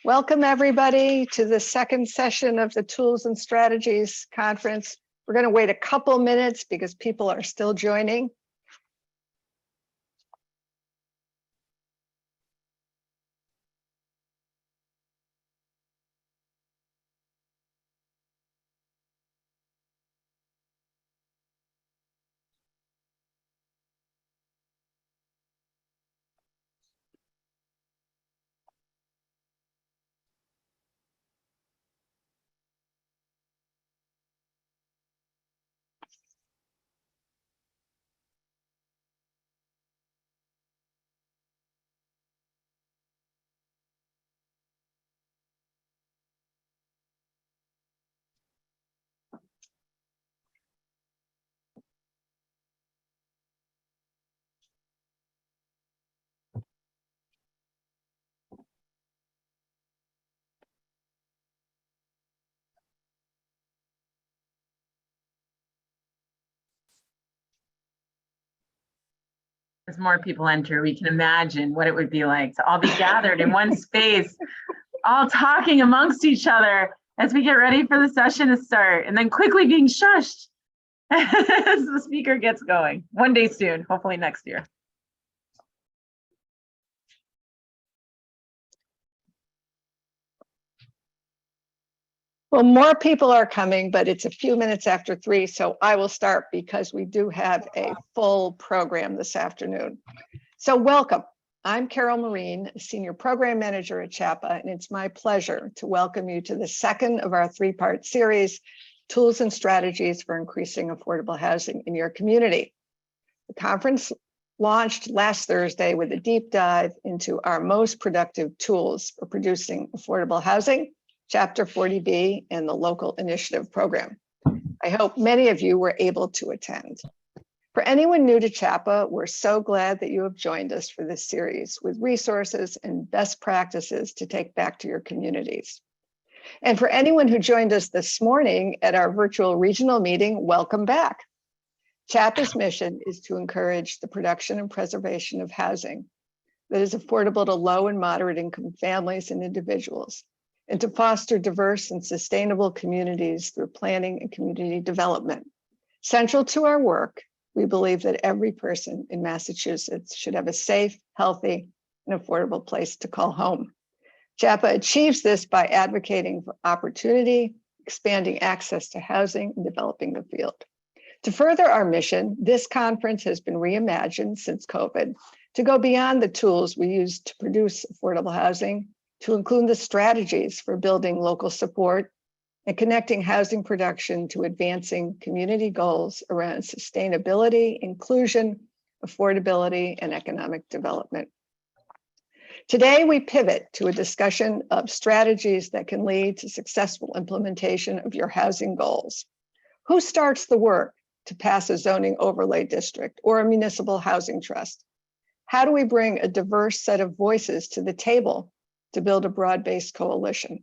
Welcome everybody to the second session of the Tools and Strategies Conference. We're going to wait a couple minutes because people are still joining. As more people enter, we can imagine what it would be like to all be gathered in one space, all talking amongst each other as we get ready for the session to start, and then quickly being shushed as the speaker gets going. One day soon, hopefully next year. Well, more people are coming, but it's a few minutes after 3, so I will start because we do have a full program this afternoon. So welcome. I'm Carol Marine, Senior Program Manager at CHAPA, and it's my pleasure to welcome you to the second of our 3-part series, Tools and Strategies for Increasing Affordable Housing in Your Community. The conference launched last Thursday with a deep dive into our most productive tools for producing affordable housing, Chapter 40B, and the Local Initiative Program. I hope many of you were able to attend. For anyone new to CHAPA, we're so glad that you have joined us for this series with resources and best practices to take back to your communities. And for anyone who joined us this morning at our virtual regional meeting, welcome back. CHAPA's mission is to encourage the production and preservation of housing that is affordable to low and moderate income families and individuals, and to foster diverse and sustainable communities through planning and community development. Central to our work, we believe that every person in Massachusetts should have a safe, healthy, and affordable place to call home. CHAPA achieves this by advocating for opportunity, expanding access to housing, and developing the field. To further our mission, this conference has been reimagined since COVID to go beyond the tools we use to produce affordable housing, to include the strategies for building local support and connecting housing production to advancing community goals around sustainability, inclusion, affordability, and economic development. Today, we pivot to a discussion of strategies that can lead to successful implementation of your housing goals. Who starts the work to pass a zoning overlay district or a municipal housing trust? How do we bring a diverse set of voices to the table to build a broad-based coalition?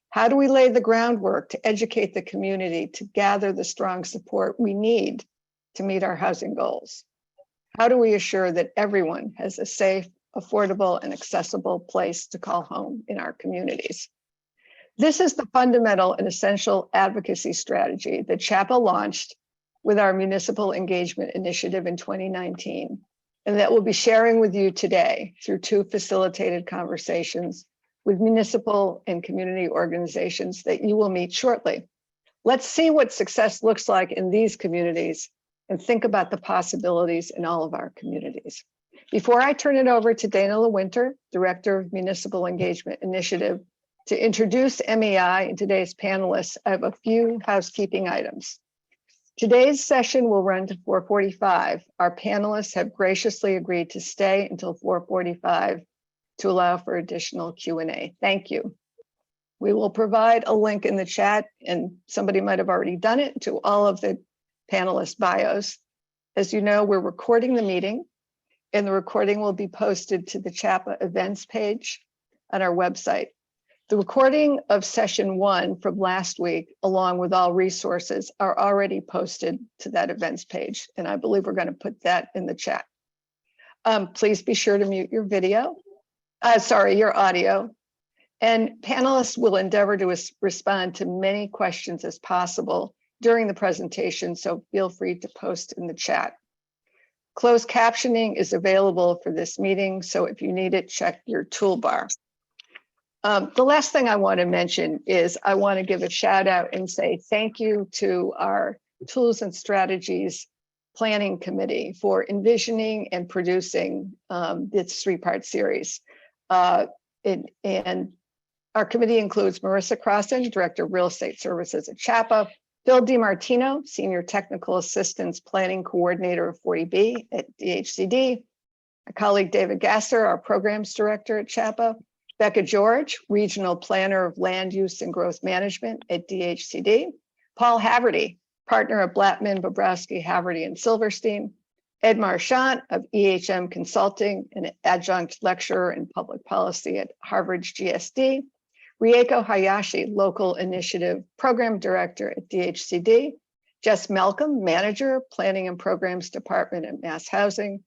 How do we lay the groundwork to educate the community to gather the strong support we need to meet our housing goals? How do we assure that everyone has a safe, affordable, and accessible place to call home in our communities? This is the fundamental and essential advocacy strategy that CHAPA launched with our Municipal Engagement Initiative in 2019, and that we'll be sharing with you today through 2 facilitated conversations with municipal and community organizations that you will meet shortly. Let's see what success looks like in these communities and think about the possibilities in all of our communities. Before I turn it over to Dana LeWinter, Director of Municipal Engagement Initiative, to introduce MEI and today's panelists, I have a few housekeeping items. Today's session will run to 4:45. Our panelists have graciously agreed to stay until 4:45 to allow for additional Q&A. Thank you. We will provide a link in the chat, and somebody might have already done it, to all of the panelist bios. As you know, we're recording the meeting, and the recording will be posted to the CHAPA events page on our website. The recording of session 1 from last week, along with all resources, are already posted to that events page, and I believe we're going to put that in the chat. Please be sure to mute your video. Your audio. And panelists will endeavor to respond to many questions as possible during the presentation, so feel free to post in the chat. Closed captioning is available for this meeting, so if you need it, check your toolbar. The last thing I want to mention is I want to give a shout out and say thank you to our Tools and Strategies Planning Committee for envisioning and producing this three-part series. And our committee includes Marissa Clausen, Director of Real Estate Services at CHAPA, Phil DiMartino, Senior Technical Assistance Planning Coordinator of 40B at DHCD, my colleague David Gasser, our Programs Director at CHAPA, Becca George, Regional Planner of Land Use and Growth Management at DHCD, Paul Haverty, Partner of Blattman, Bobrowski, Haverty, and Silverstein, Ed Marchant of EHM Consulting, an Adjunct Lecturer in Public Policy at Harvard GSD, Rieko Hayashi, Local Initiative Program Director at DHCD, Jess Malcolm, Manager, Planning and Programs Department at Mass Housing,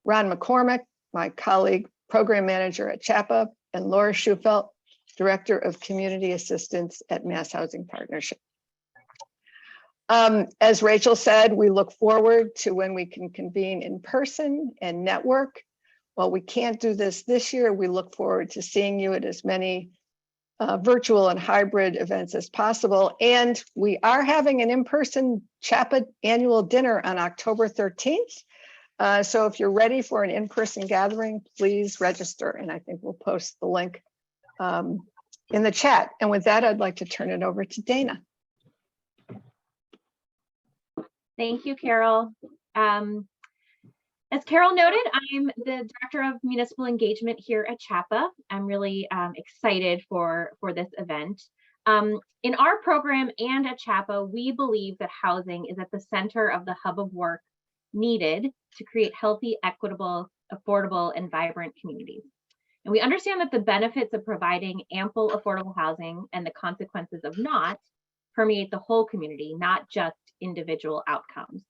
Ron McCormick, my colleague, Program Manager at CHAPA, and Laura Schufelt, Director of Community Assistance at Mass Housing Partnership. As Rachel said, we look forward to when we can convene in person and network. While we can't do this year, we look forward to seeing you at as many virtual and hybrid events as possible. And we are having an in-person CHAPA annual dinner on October 13th. So if you're ready for an in-person gathering, please register. And I think we'll post the link in the chat. And with that, I'd like to turn it over to Dana. Thank you, Carol. As Carol noted, I'm the Director of Municipal Engagement here at CHAPA. I'm really excited for this event. In our program and at CHAPA, we believe that housing is at the center of the hub of work needed to create healthy, equitable, affordable, and vibrant communities. And we understand that the benefits of providing ample affordable housing and the consequences of not permeate the whole community, not just individual outcomes.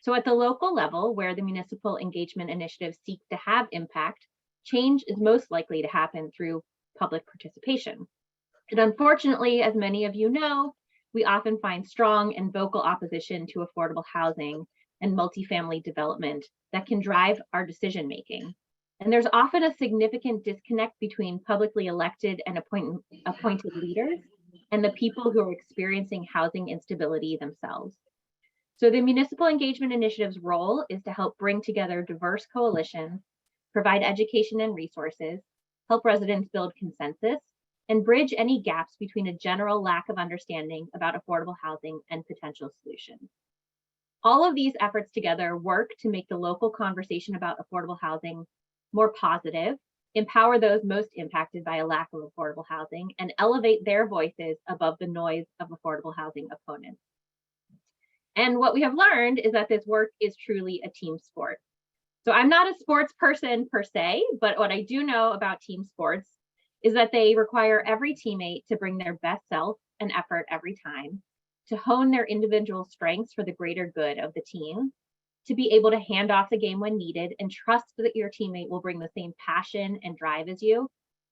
So at the local level, where the municipal engagement initiatives seek to have impact, change is most likely to happen through public participation. And unfortunately, as many of you know, we often find strong and vocal opposition to affordable housing and multifamily development that can drive our decision-making. And there's often a significant disconnect between publicly elected and appointed leaders and the people who are experiencing housing instability themselves. So the Municipal Engagement Initiative's role is to help bring together diverse coalitions, provide education and resources, help residents build consensus, and bridge any gaps between a general lack of understanding about affordable housing and potential solutions. All of these efforts together work to make the local conversation about affordable housing more positive, empower those most impacted by a lack of affordable housing, and elevate their voices above the noise of affordable housing opponents. And what we have learned is that this work is truly a team sport. So I'm not a sports person per se, but what I do know about team sports is that they require every teammate to bring their best self and effort every time, to hone their individual strengths for the greater good of the team, to be able to hand off the game when needed and trust that your teammate will bring the same passion and drive as you,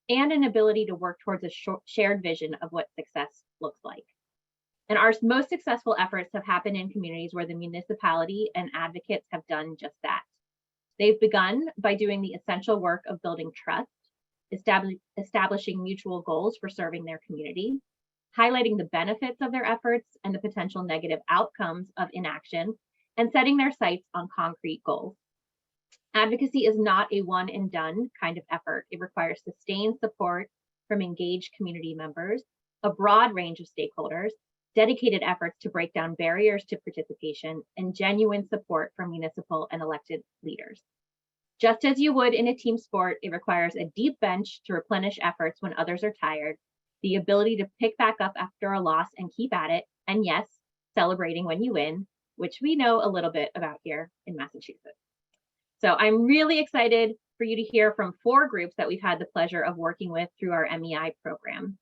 and an ability to work towards a shared vision of what success looks like. And our most successful efforts have happened in communities where the municipality and advocates have done just that. They've begun by doing the essential work of building trust, establishing mutual goals for serving their community, highlighting the benefits of their efforts and the potential negative outcomes of inaction, and setting their sights on concrete goals. Advocacy is not a one and done kind of effort. It requires sustained support from engaged community members, a broad range of stakeholders, dedicated efforts to break down barriers to participation, and genuine support from municipal and elected leaders. Just as you would in a team sport, it requires a deep bench to replenish efforts when others are tired, the ability to pick back up after a loss and keep at it, and yes, celebrating when you win, which we know a little bit about here in Massachusetts. So I'm really excited for you to hear from 4 groups that we've had the pleasure of working with through our MEI program.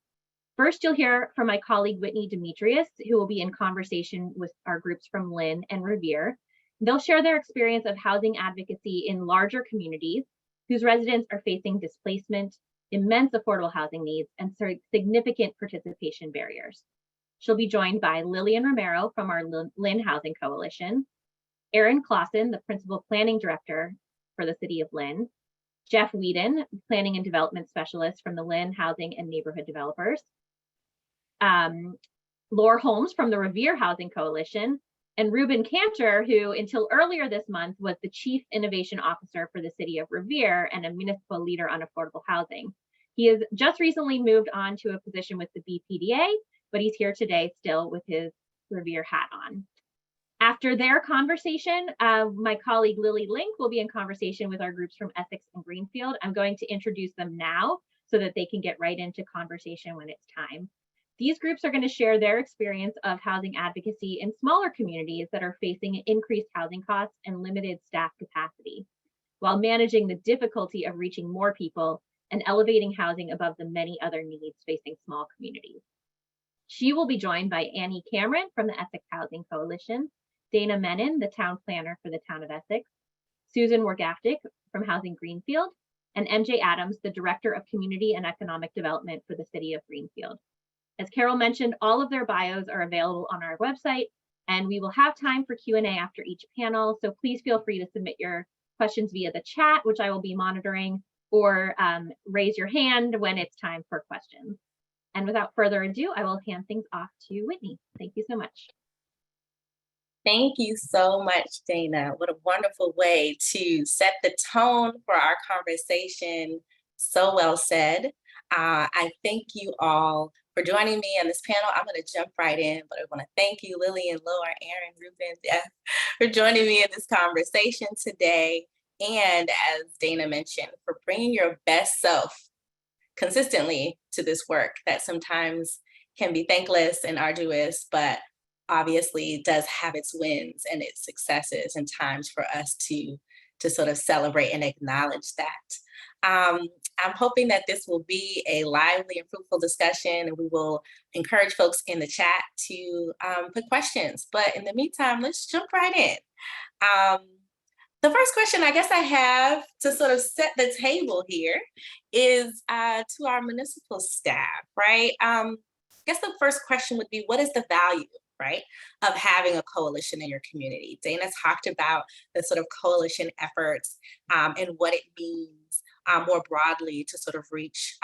First, you'll hear from my colleague, Whitney Demetrius, who will be in conversation with our groups from Lynn and Revere. They'll share their experience of housing advocacy in larger communities whose residents are facing displacement, immense affordable housing needs, and significant participation barriers. She'll be joined by Lillian Romero from our Lynn Housing Coalition, Clausen, the Principal Planning Director for the City of Lynn, Jeff Weeden, Planning and Development Specialist from the Lynn Housing and Neighborhood Developers, Laura Holmes from the Revere Housing Coalition, and Reuben Kantor, who until earlier this month was the Chief Innovation Officer for the City of Revere and a municipal leader on affordable housing. He has just recently moved on to a position with the BPDA, but he's here today still with his Revere hat on. After their conversation, my colleague Lily Link will be in conversation with our groups from Essex and Greenfield. I'm going to introduce them now so that they can get right into conversation when it's time. These groups are going to share their experience of housing advocacy in smaller communities that are facing increased housing costs and limited staff capacity, while managing the difficulty of reaching more people and elevating housing above the many other needs facing small communities. She will be joined by Annie Cameron from the Essex Housing Coalition, Dana Menon, the town planner for the town of Essex, Susan Worgaftik from Housing Greenfield, and MJ Adams, the Director of Community and Economic Development for the City of Greenfield. As Carol mentioned, all of their bios are available on our website, and we will have time for Q&A after each panel. So please feel free to submit your questions via the chat, which I will be monitoring, or raise your hand when it's time for questions. And without further ado, I will hand things off to Whitney. Thank you so much. Thank you so much, Dana. What a wonderful way to set the tone for our conversation. So well said. I thank you all for joining me on this panel. I'm going to jump right in, but I want to thank you, Lillian, Laura, Aaron, Reuben, Jeff, for joining me in this conversation today. And as Dana mentioned, for bringing your best self consistently to this work that sometimes can be thankless and arduous, but obviously does have its wins and its successes, and times for us to sort of celebrate and acknowledge that. I'm hoping that this will be a lively and fruitful discussion, and we will encourage folks in the chat to put questions. But in the meantime, let's jump right in. The first question I guess I have to sort of set the table here is to our municipal staff, right? I guess the first question would be, what is the value, right, of having a coalition in your community? Dana talked about the sort of coalition efforts and what it means more broadly to sort of reach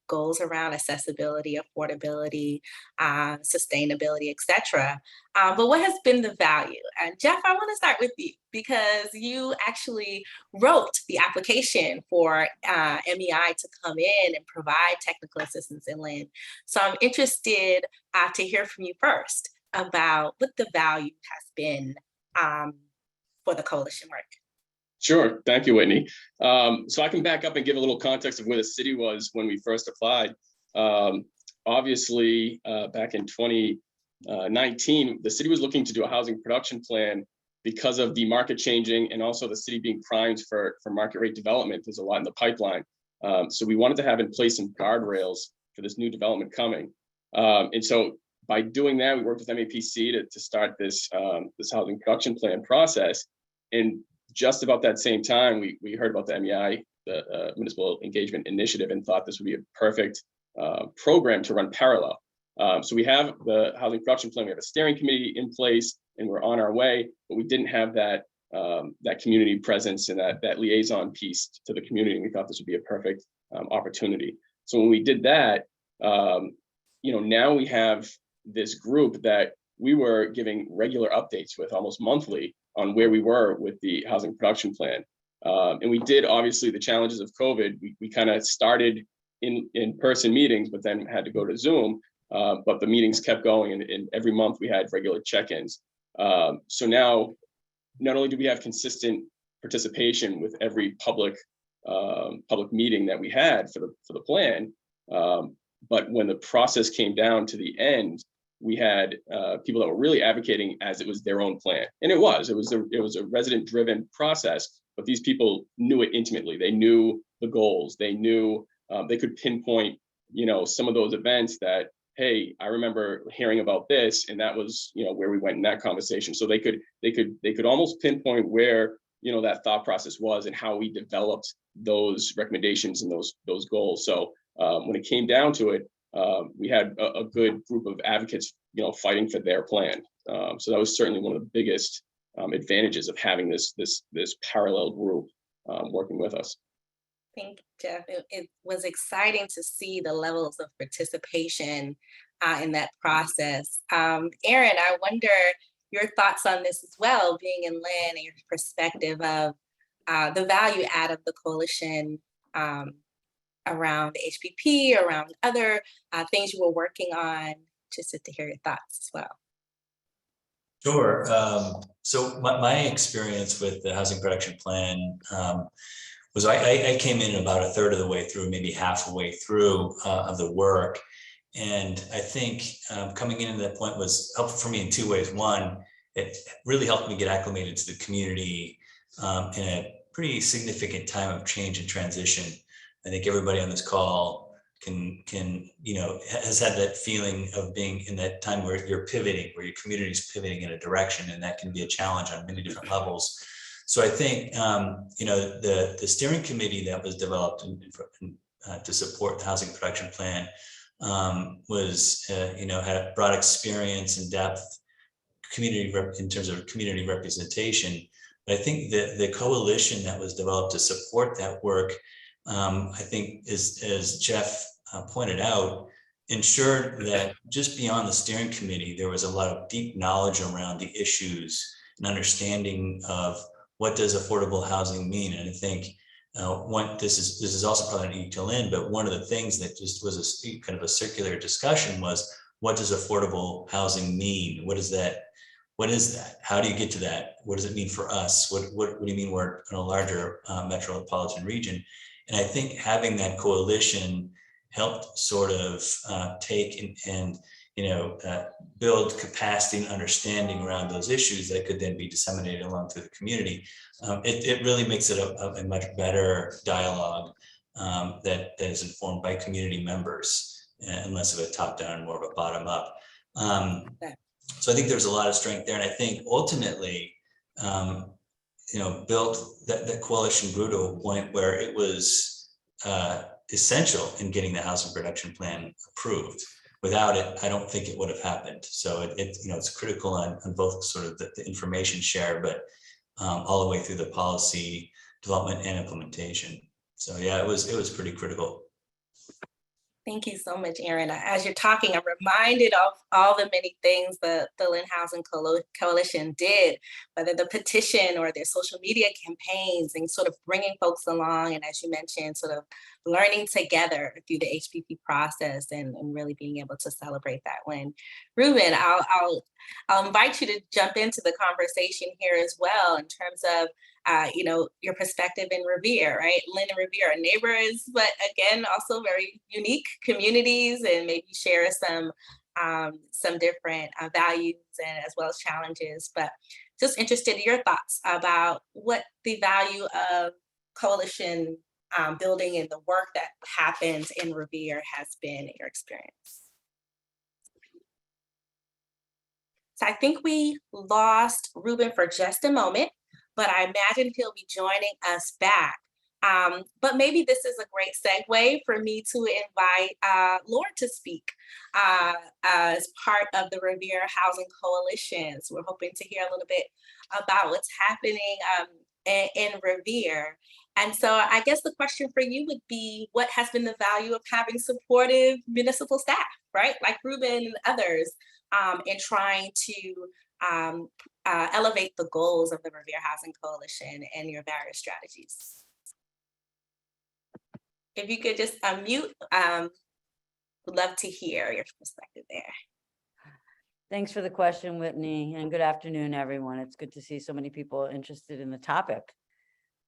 goals around accessibility, affordability, sustainability, et cetera. But what has been the value? And Jeff, I want to start with you because you actually wrote the application for MEI to come in and provide technical assistance in Lynn. So I'm interested to hear from you first about what the value has been for the coalition work. Sure. Thank you, Whitney. So I can back up and give a little context of where the city was when we first applied. Obviously, back in 2019, the city was looking to do a housing production plan because of the market changing and also the city being primed for market rate development. There's a lot in the pipeline. So we wanted to have in place some guardrails for this new development coming. And so by doing that, we worked with MAPC to start this housing production plan process. And just about that same time, we heard about the MEI, the Municipal Engagement Initiative, and thought this would be a perfect program to run parallel. So we have the housing production plan, we have a steering committee in place, and we're on our way, but we didn't have that community presence and that liaison piece to the community. And we thought this would be a perfect opportunity. So when we did that, now we have this group that we were giving regular updates with almost monthly on where we were with the housing production plan. And we did, obviously, the challenges of COVID. We kind of started in-person meetings, but then had to go to Zoom. But the meetings kept going, and every month we had regular check-ins. So now, not only do we have consistent participation with every public meeting that we had for the plan, but when the process came down to the end, we had people that were really advocating as it was their own plan, and it was a resident-driven process. But these people knew it intimately. They knew the goals. They knew they could pinpoint, some of those events that, hey, I remember hearing about this, and that was, where we went in that conversation. So they could almost pinpoint where that thought process was and how we developed those recommendations and those goals. So when it came down to it, we had a good group of advocates, fighting for their plan. So that was certainly one of the biggest advantages of having this parallel group working with us. Thank you, Jeff. It was exciting to see the levels of participation in that process. Erin, I wonder your thoughts on this as well, being in Lynn, and your perspective of the value add of the coalition around the HPP, around other things you were working on, just to hear your thoughts as well. Sure. So my experience with the housing production plan was I came in about a third of the way through, maybe half the way through of the work. And I think coming into that point was helpful for me in two ways. One, it really helped me get acclimated to the community in a pretty significant time of change and transition. I think everybody on this call has had that feeling of being in that time where you're pivoting, where your community is pivoting in a direction, and that can be a challenge on many different levels. So I think the steering committee that was developed to support the housing production plan was had a broad experience and depth, in terms of community representation. But I think the coalition that was developed to support that work, I think, as Jeff pointed out, ensured that just beyond the steering committee, there was a lot of deep knowledge around the issues and understanding of what does affordable housing mean. And I think this is also probably not unique to Lynn, but one of the things that just was a kind of a circular discussion was, what does affordable housing mean? What is that? What is that? How do you get to that? What does it mean for us? What do you mean we're in a larger metropolitan region? And I think having that coalition helped sort of take and build capacity and understanding around those issues that could then be disseminated along through the community. It really makes it a much better dialogue that is informed by community members and less of a top-down and more of a bottom-up. So I think there's a lot of strength there, and I think ultimately, built that coalition grew to a point where it was essential in getting the housing production plan approved. Without it, I don't think it would have happened. So it's critical on both sort of the information share, but all the way through the policy development and implementation. So yeah, it was pretty critical. Thank you so much, Erin. As you're talking, I'm reminded of all the many things the Lynn Housing Coalition did, whether the petition or their social media campaigns, and sort of bringing folks along. And as you mentioned, sort of learning together through the HPP process and really being able to celebrate that win. Reuben, I'll invite you to jump into the conversation here as well in terms of your perspective in Revere, right? Lynn and Revere are neighbors, but again, also very unique communities, and maybe share some different values and as well as challenges. But just interested in your thoughts about what the value of coalition building and the work that happens in Revere has been in your experience. So I think we lost Reuben for just a moment, but I imagine he'll be joining us back. But maybe this is a great segue for me to invite Lauren to speak as part of the Revere Housing Coalition. So we're hoping to hear a little bit about what's happening in Revere. And so I guess the question for you would be, what has been the value of having supportive municipal staff, right? Like Reuben and others in trying to elevate the goals of the Revere Housing Coalition and your various strategies. If you could just unmute, would love to hear your perspective there. Thanks for the question, Whitney, and good afternoon, everyone. It's good to see so many people interested in the topic.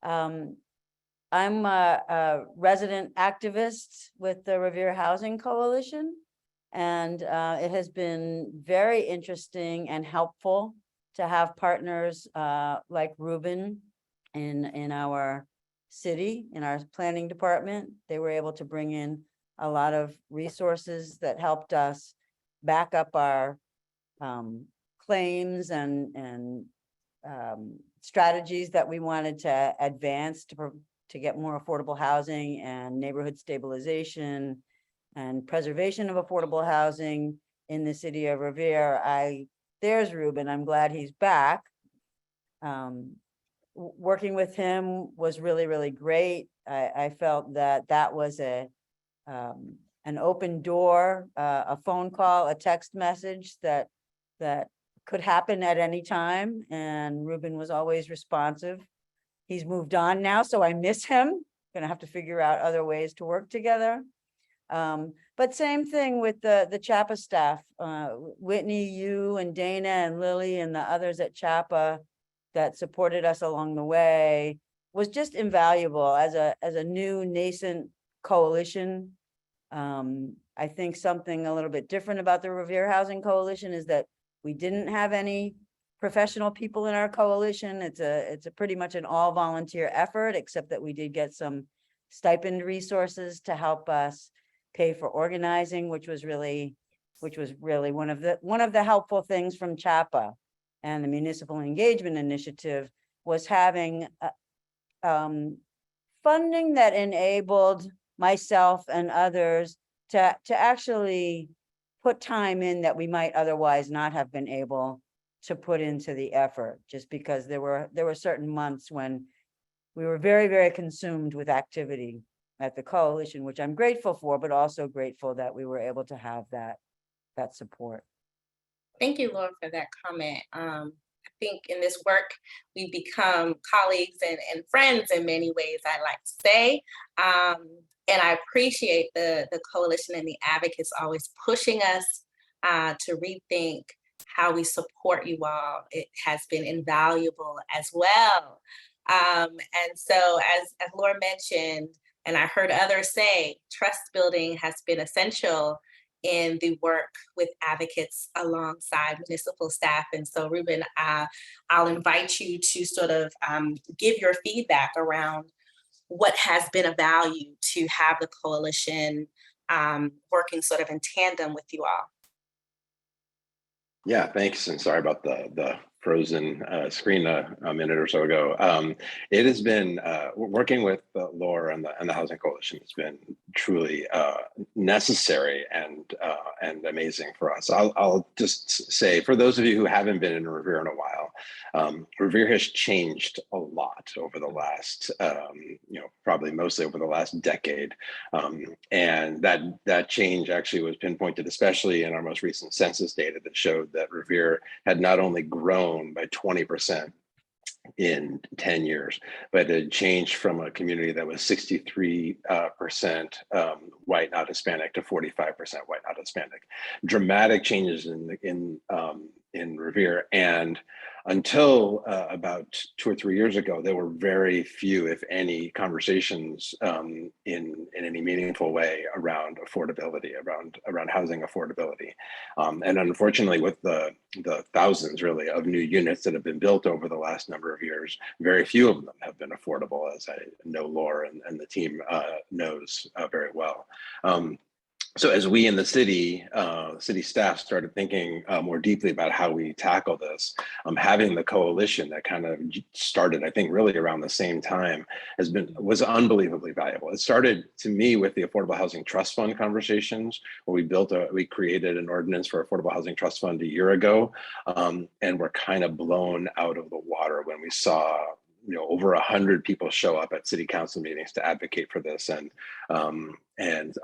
I'm a resident activist with the Revere Housing Coalition, and it has been very interesting and helpful to have partners like Reuben in our city, in our planning department. They were able to bring in a lot of resources that helped us back up our claims and strategies that we wanted to advance to get more affordable housing and neighborhood stabilization and preservation of affordable housing in the city of Revere. There's Reuben, I'm glad he's back. Working with him was really, really great. I felt that was an open door, a phone call, a text message that could happen at any time, and Reuben was always responsive. He's moved on now, so I miss him. Gonna have to figure out other ways to work together. But same thing with the CHAPA staff. Whitney, you and Dana and Lily and the others at CHAPA that supported us along the way was just invaluable as a new nascent coalition. I think something a little bit different about the Revere Housing Coalition is that we didn't have any professional people in our coalition. It's a pretty much an all volunteer effort, except that we did get some stipend resources to help us pay for organizing, which was really one of the helpful things from CHAPA. And the Municipal Engagement Initiative was having funding that enabled myself and others to actually put time in that we might otherwise not have been able to put into the effort, just because there were certain months when we were very, very consumed with activity at the coalition, which I'm grateful for, but also grateful that we were able to have that support. Thank you, Laura, for that comment. I think in this work, we become colleagues and friends in many ways, I like to say. And I appreciate the coalition and the advocates always pushing us to rethink how we support you all. It has been invaluable as well. And so as Laura mentioned, and I heard others say, trust building has been essential in the work with advocates alongside municipal staff. And so Reuben, I'll invite you to sort of give your feedback around what has been a value to have the coalition working sort of in tandem with you all. Yeah, thanks. And sorry about the frozen screen a minute or so ago. It has been working with Laura and the Housing Coalition has been truly necessary and amazing for us. I'll just say, for those of you who haven't been in Revere in a while, Revere has changed a lot over the last, probably mostly over the last decade. And that change actually was pinpointed, especially in our most recent census data that showed that Revere had not only grown by 20% in 10 years, but it changed from a community that was 63% white, not Hispanic, to 45% white, not Hispanic. Dramatic changes in Revere. And until about 2 or 3 years ago, there were very few, if any, conversations in any meaningful way around affordability, around housing affordability. And unfortunately, with the thousands really of new units that have been built over the last number of years, very few of them have been affordable, as I know Laura and the team knows very well. So as we in the city staff started thinking more deeply about how we tackle this, having the coalition that kind of started, I think, really around the same time was unbelievably valuable. It started to me with the Affordable Housing Trust Fund conversations, where we created an ordinance for Affordable Housing Trust Fund a year ago, and we're kind of blown out of the water when we saw over 100 people show up at city council meetings to advocate for this, and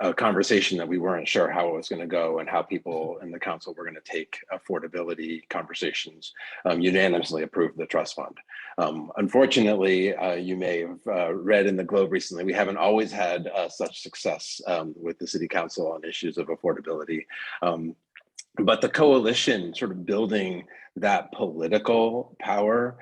a conversation that we weren't sure how it was going to go and how people in the council were going to take affordability conversations, unanimously approved the trust fund. Unfortunately, you may have read in the Globe recently, we haven't always had such success with the city council on issues of affordability. But the coalition sort of building that political power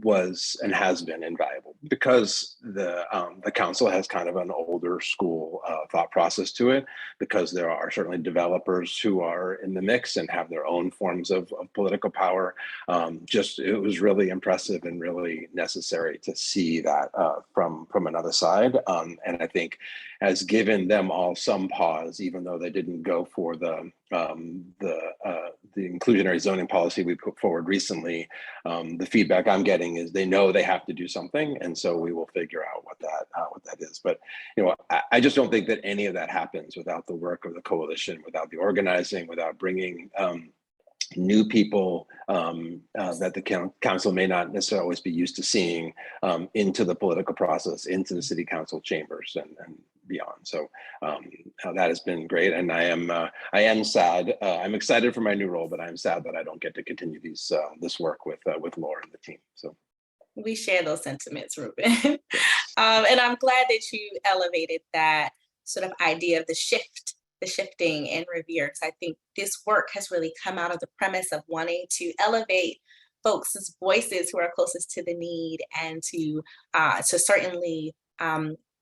was and has been invaluable, because the council has kind of an older school thought process to it, because there are certainly developers who are in the mix and have their own forms of political power. It was really impressive and really necessary to see that from another side, and I think has given them all some pause, even though they didn't go for the inclusionary zoning policy we put forward recently, the feedback I'm getting is they know they have to do something, and so we will figure out what that is. But I just don't think that any of that happens without the work of the coalition, without the organizing, without bringing new people that the council may not necessarily always be used to seeing into the political process, into the city council chambers and beyond. So that has been great, and I am sad. I'm excited for my new role, but I'm sad that I don't get to continue this work with Laura and the team. So we share those sentiments, Reuben. And I'm glad that you elevated that sort of idea of the shifting in Revere, because I think this work has really come out of the premise of wanting to elevate folks' voices who are closest to the need, and to certainly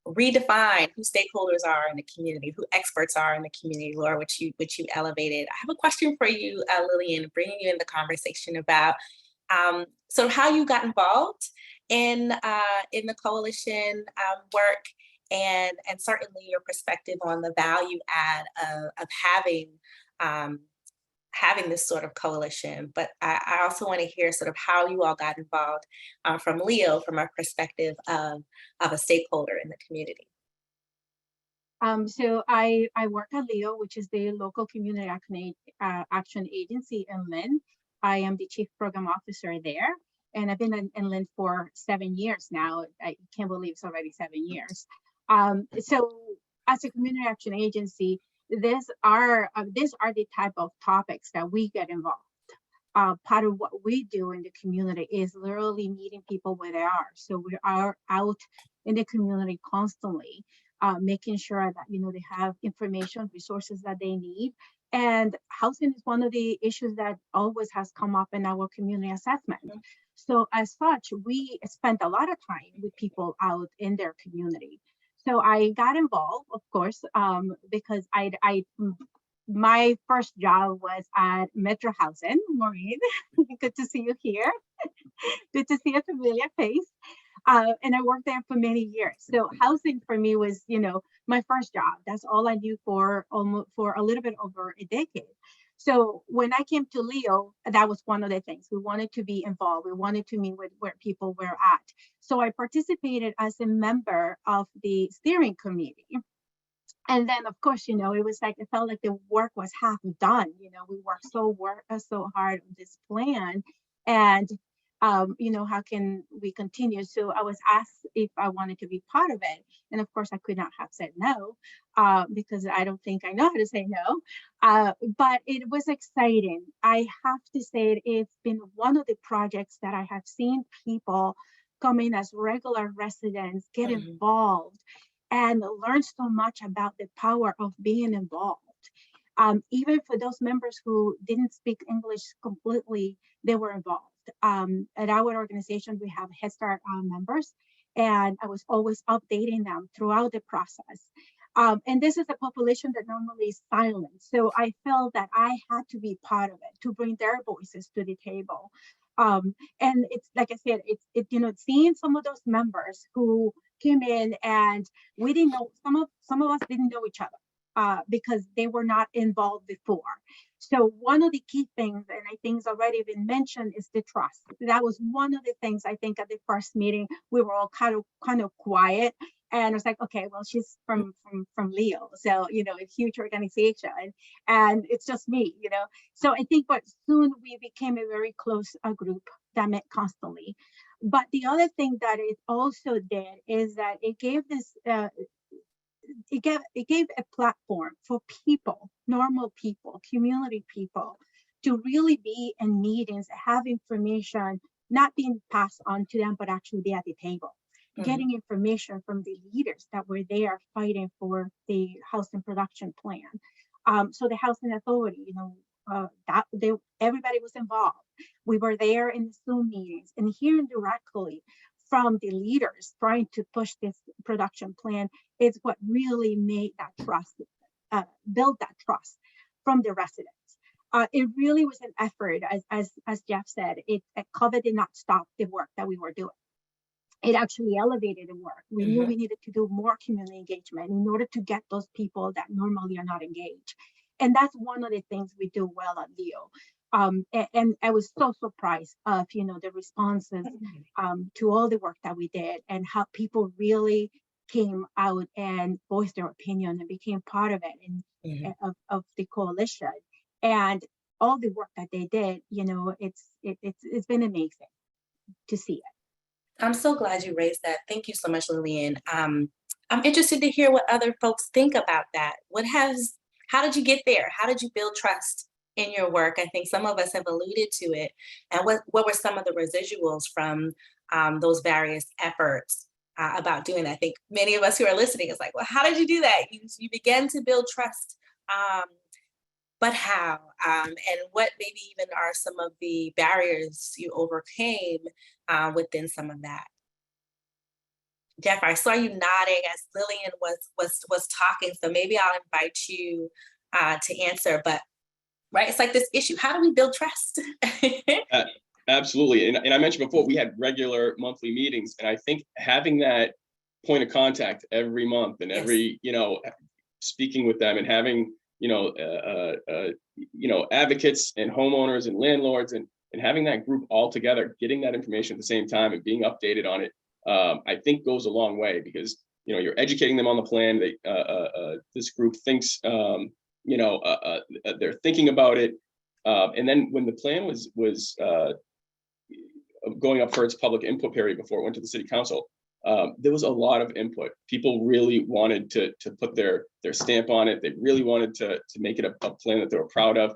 redefine who stakeholders are in the community, who experts are in the community. Laura, which you elevated. I have a question for you, Lillian, bringing you in the conversation about sort of how you got involved in the coalition work, and certainly your perspective on the value add of having this sort of coalition. But I also want to hear sort of how you all got involved from Leo, from a perspective of a stakeholder in the community. So I work at Leo, which is the local community action agency in Lynn. I am the chief program officer there, and I've been in Lynn for 7 years now. I can't believe it's already 7 years. So as a community action agency, these are the type of topics that we get involved. Part of what we do in the community is literally meeting people where they are. So we are out in the community constantly, making sure that they have information, resources that they need. And housing is one of the issues that always has come up in our community assessment. So as such, we spent a lot of time with people out in their community. So I got involved, of course, because my first job was at Metro Housing. Maureen, good to see you here. Good to see a familiar face. And I worked there for many years. So housing for me was, my first job. That's all I knew for a little bit over a decade. So when I came to Leo, that was one of the things. We wanted to be involved. We wanted to meet with where people were at. So I participated as a member of the steering committee. And then, of course, it was like, it felt like the work was half done. We worked so hard on this plan. And how can we continue? So I was asked if I wanted to be part of it. And of course, I could not have said no, because I don't think I know how to say no. But it was exciting. I have to say it's been one of the projects that I have seen people come in as regular residents, get involved, and learn so much about the power of being involved. Even for those members who didn't speak English completely, they were involved. At our organization, we have Head Start members, and I was always updating them throughout the process. And this is a population that normally is silent. So I felt that I had to be part of it, to bring their voices to the table. And it's like I said, it's seeing some of those members who came in and we didn't know, some of us didn't know each other because they were not involved before. So one of the key things, and I think it's already been mentioned, is the trust. That was one of the things I think at the first meeting, we were all kind of quiet. And I was like, okay, well, she's from Leo. So, a huge organization and it's just me, So I think, but soon we became a very close group that met constantly. But the other thing that it also did is that it gave this, it gave a platform for people, normal people, community people, to really be in meetings, have information, not being passed on to them, but actually be at the table, getting information from the leaders that were there fighting for the housing production plan. So the housing authority, everybody was involved. We were there in the Zoom meetings and hearing directly from the leaders trying to push this production plan is what really made that trust, build that trust from the residents. It really was an effort, as Jeff said. COVID did not stop the work that we were doing. It actually elevated the work. We knew we needed to do more community engagement in order to get those people that normally are not engaged. And that's one of the things we do well at Leo. And I was so surprised of, the responses to all the work that we did, and how people really came out and voiced their opinion and became part of it, and of the coalition, and all the work that they did. It's been amazing to see it. I'm so glad you raised that. Thank you so much, Lillian. I'm interested to hear what other folks think about that. How did you get there? How did you build trust in your work? I think some of us have alluded to it. And what were some of the residuals from those various efforts about doing that? I think many of us who are listening is like, well, how did you do that? You began to build trust, but how? And what maybe even are some of the barriers you overcame within some of that? Jeff, I saw you nodding as Lillian was talking, so maybe I'll invite you to answer. But right, it's like this issue: how do we build trust? Absolutely, and I mentioned before we had regular monthly meetings, and I think having that point of contact every month and every speaking with them and having advocates and homeowners and landlords and having that group all together, getting that information at the same time and being updated on it. I think goes a long way, because you're educating them on the plan. This group thinks they're thinking about it, and then when the plan was going up for its public input period before it went to the city council, there was a lot of input. People really wanted to put their stamp on it. They really wanted to make it a plan that they were proud of.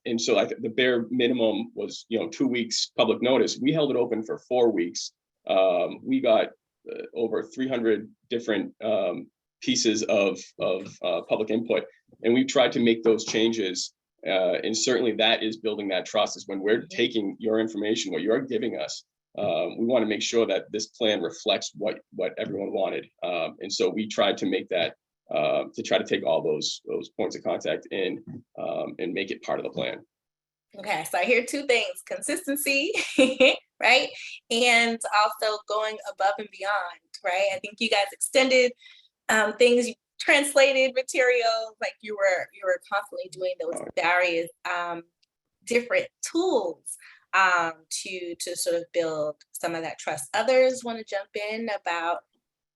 And so I think the bare minimum was 2 weeks public notice. We held it open for 4 weeks. We got over 300 different pieces of public input, and we tried to make those changes. And certainly that is building that trust, is when we're taking your information, what you're giving us. We want to make sure that this plan reflects what everyone wanted. And so we tried to make that, to try to take all those points of contact in and make it part of the plan. Okay, so I hear two things: consistency, right? And also going above and beyond, right? I think you guys extended things, you translated materials, like you were constantly doing those various different tools to sort of build some of that trust. Others want to jump in about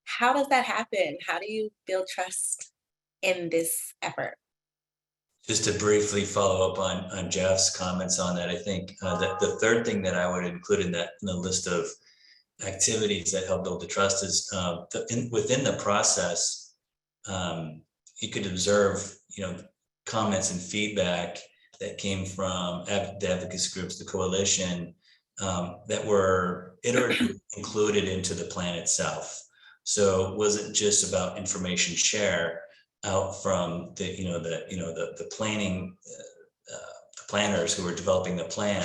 how does that happen? How do you build trust in this effort? Just to briefly follow up on Jeff's comments on that, I think that the third thing that I would include in the list of activities that help build the trust is within the process, you could observe, comments and feedback that came from the advocacy groups, the coalition, that were iteratively included into the plan itself. So it wasn't just about information share out from the planning, the planners who were developing the plan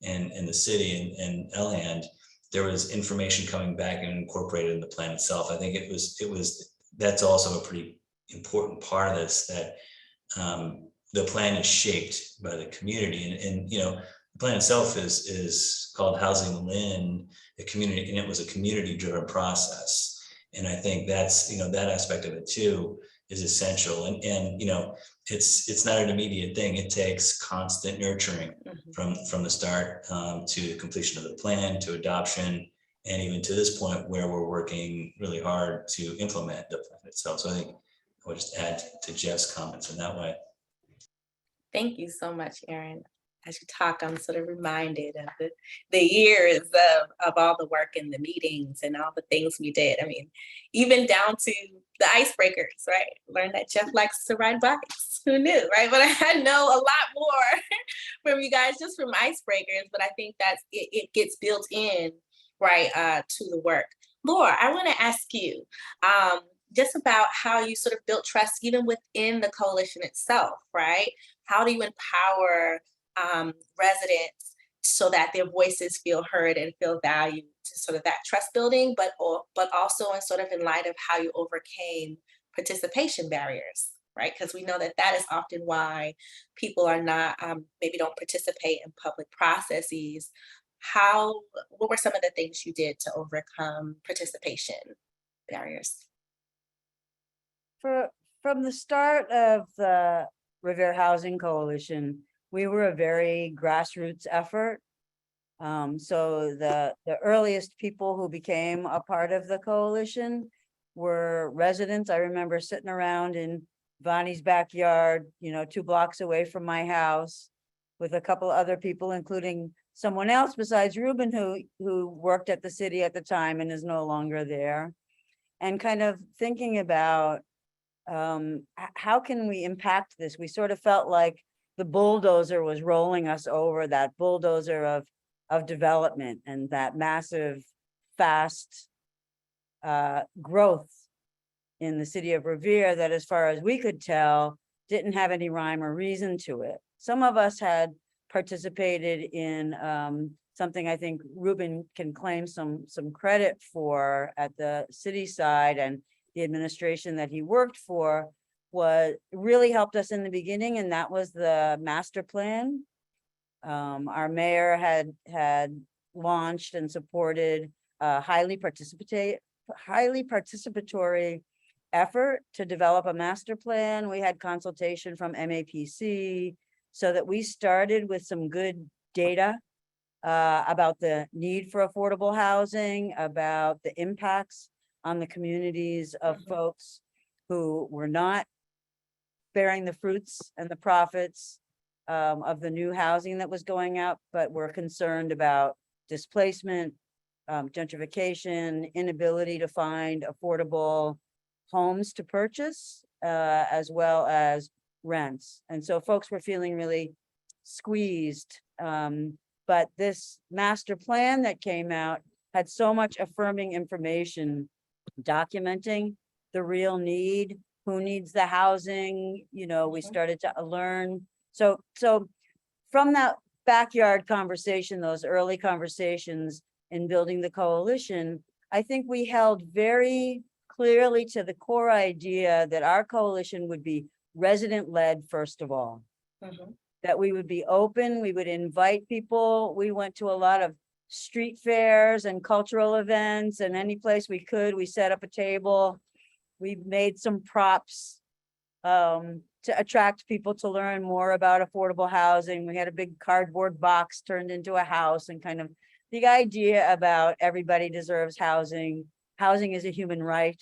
in the city and LAND. There was information coming back and incorporated in the plan itself. I think that's also a pretty important part of this, that the plan is shaped by the community, and the plan itself is called Housing Lynn, a community, and it was a community-driven process. And I think that's that aspect of it too is essential. And it's not an immediate thing. It takes constant nurturing from the start to completion of the plan, to adoption, and even to this point where we're working really hard to implement the plan itself. So I think I would just add to Jeff's comments in that way. Thank you so much, Erin. As you talk, I'm sort of reminded of the years of all the work and the meetings and all the things we did. I mean, even down to the icebreakers, right? Learned that Jeff likes to ride bikes. Who knew, right? But I know a lot more from you guys just from icebreakers, but I think that it gets built in, right, to the work. Laura, I want to ask you just about how you sort of built trust even within the coalition itself, right? How do you empower residents so that their voices feel heard and feel valued, to sort of that trust building, but also in sort of in light of how you overcame participation barriers, right? Because we know that is often why people are not, maybe don't participate in public processes. What were some of the things you did to overcome participation barriers? From the start of the Revere Housing Coalition, we were a very grassroots effort. So the earliest people who became a part of the coalition were residents. I remember sitting around in Bonnie's backyard, 2 blocks away from my house, with a couple other people, including someone else besides Reuben, who worked at the city at the time and is no longer there. And kind of thinking about how can we impact this? We sort of felt like the bulldozer was rolling us over, that bulldozer of development and that massive, fast growth in the city of Revere that, as far as we could tell, didn't have any rhyme or reason to it. Some of us had participated in something I think Reuben can claim some credit for at the city side, and the administration that he worked for really helped us in the beginning, and that was the master plan. Our mayor had launched and supported a highly participatory effort to develop a master plan. We had consultation from MAPC, so that we started with some good data about the need for affordable housing, about the impacts on the communities of folks who were not bearing the fruits and the profits of the new housing that was going up, but were concerned about displacement, gentrification, inability to find affordable homes to purchase, as well as rents. And so folks were feeling really squeezed. But this master plan that came out had so much affirming information documenting the real need, who needs the housing, we started to learn. So from that backyard conversation, those early conversations in building the coalition, I think we held very clearly to the core idea that our coalition would be resident-led, first of all. That we would be open, we would invite people. We went to a lot of street fairs and cultural events, and any place we could, we set up a table. We made some props to attract people to learn more about affordable housing. We had a big cardboard box turned into a house, and kind of the idea about everybody deserves housing. Housing is a human right.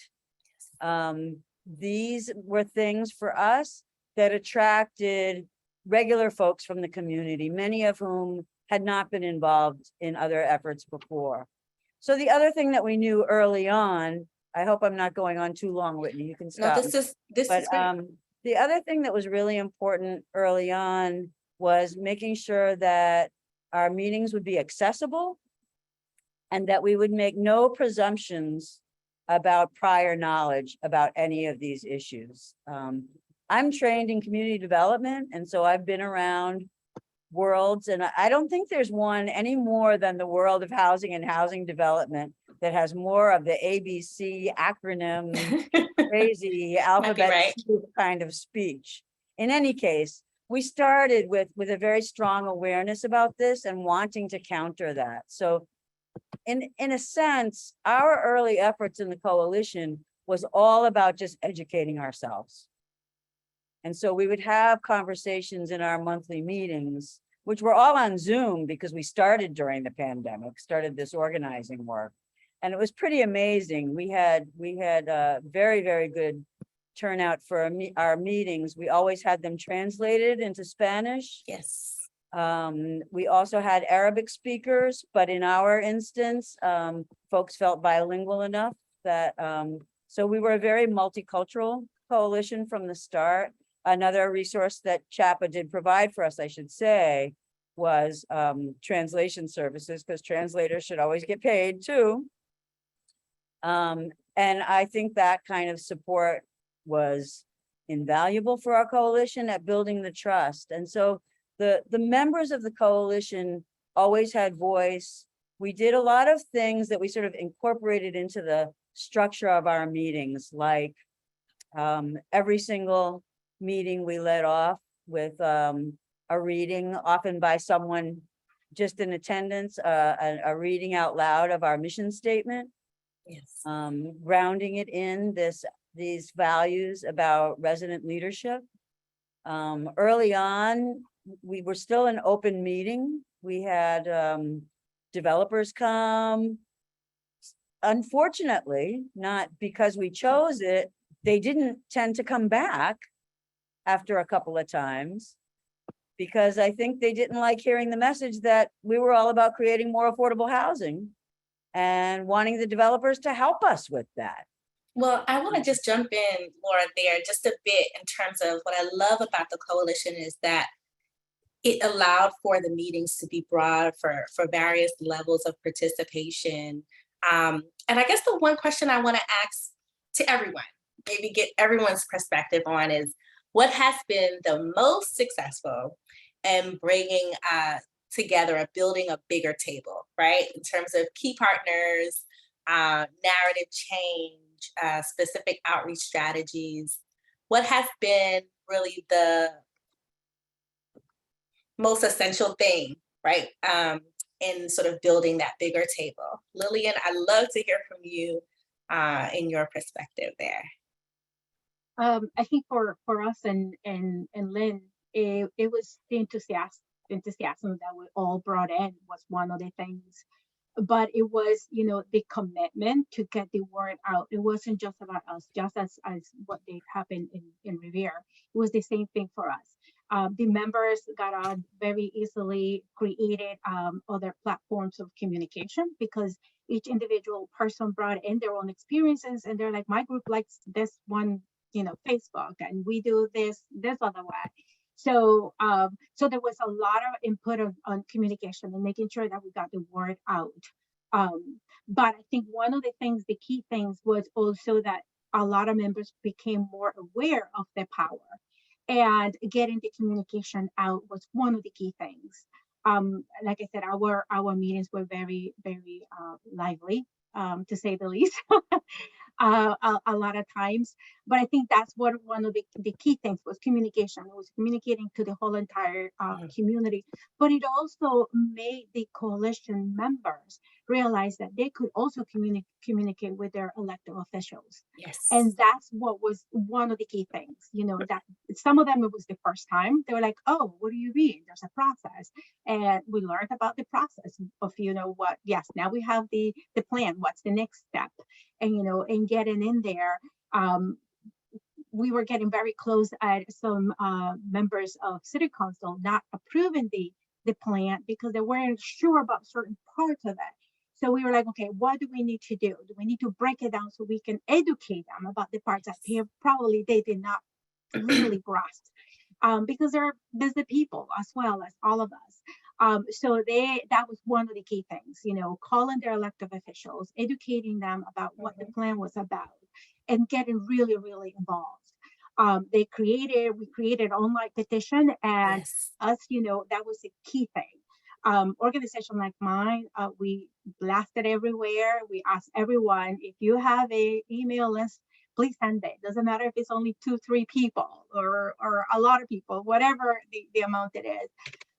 These were things for us that attracted regular folks from the community, many of whom had not been involved in other efforts before. So the other thing that we knew early on, I hope I'm not going on too long, Whitney, you can No, stop. this is great. The other thing that was really important early on was making sure that our meetings would be accessible and that we would make no presumptions about prior knowledge about any of these issues. I'm trained in community development, and so I've been around worlds, and I don't think there's one any more than the world of housing and housing development that has more of the ABC acronym, crazy alphabet right. soup kind of speech. In any case, we started with a very strong awareness about this and wanting to counter that. So in a sense, our early efforts in the coalition was all about just educating ourselves. And so we would have conversations in our monthly meetings, which were all on Zoom because we started during the pandemic, started this organizing work. And it was pretty amazing. We had very, very good turnout for our meetings. We always had them translated into Spanish. Yes. We also had Arabic speakers, but in our instance, folks felt bilingual enough that, so we were a very multicultural coalition from the start. Another resource that CHAPA did provide for us, I should say, was translation services, because translators should always get paid too. And I think that kind of support was invaluable for our coalition at building the trust. And so the members of the coalition always had voice. We did a lot of things that we sort of incorporated into the structure of our meetings, like every single meeting we led off with a reading, often by someone just in attendance, a reading out loud of our mission statement. Yes. Grounding it in these values about resident leadership. Early on, we were still an open meeting. We had developers come. Unfortunately, not because we chose it, they didn't tend to come back after a couple of times, because I think they didn't like hearing the message that we were all about creating more affordable housing and wanting the developers to help us with that. Well, I want to just jump in, Laura, there just a bit in terms of what I love about the coalition is that it allowed for the meetings to be broad for various levels of participation. And I guess the one question I want to ask to everyone, maybe get everyone's perspective on, is what has been the most successful in bringing together or building a bigger table, right? In terms of key partners, narrative change, specific outreach strategies. What has been really the most essential thing, right? In sort of building that bigger table. Lillian, I'd love to hear from you in your perspective there. I think for us and Lynn, it was the enthusiasm that we all brought in was one of the things. But it was, the commitment to get the word out. It wasn't just about us, just as what did happen in Revere. It was the same thing for us. The members got on very easily, created other platforms of communication because each individual person brought in their own experiences, and they're like, my group likes this one, Facebook, and we do this other way. So there was a lot of input on communication and making sure that we got the word out. But I think one of the key things was also that a lot of members became more aware of their power, and getting the communication out was one of the key things. Like I said, our meetings were very, very lively, to say the least. A lot of times, but I think that's what one of the key things was communication. It was communicating to the whole entire community, but it also made the coalition members realize that they could also communicate with their elected officials. Yes. And that's what was one of the key things, that some of them, it was the first time. They were like, oh, what do you mean? There's a process. And we learned about the process of, what, yes, now we have the plan. What's the next step? And, and getting in there, we were getting very close at some members of city council not approving the plan because they weren't sure about certain parts of it. So we were like, okay, what do we need to do? Do we need to break it down so we can educate them about the parts that probably they did not really grasp? Because they're busy people as well as all of us. So that was one of the key things, calling their elected officials, educating them about what the plan was about, and getting really, really involved. We created online petition, and us, that was a key thing. Organization like mine, we blasted everywhere. We asked everyone, if you have a email list, please send it. Doesn't matter if it's only 2-3 people or a lot of people, whatever the amount it is.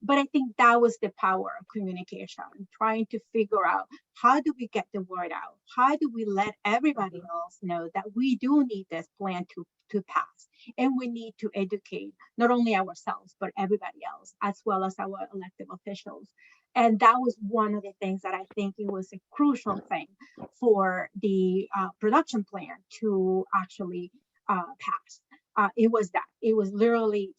But I think that was the power of communication, trying to figure out, how do we get the word out? How do we let everybody else know that we do need this plan to pass? And we need to educate not only ourselves, but everybody else, as well as our elected officials. And that was one of the things that I think it was a crucial thing for the production plan to actually pass. It was that. It was literally.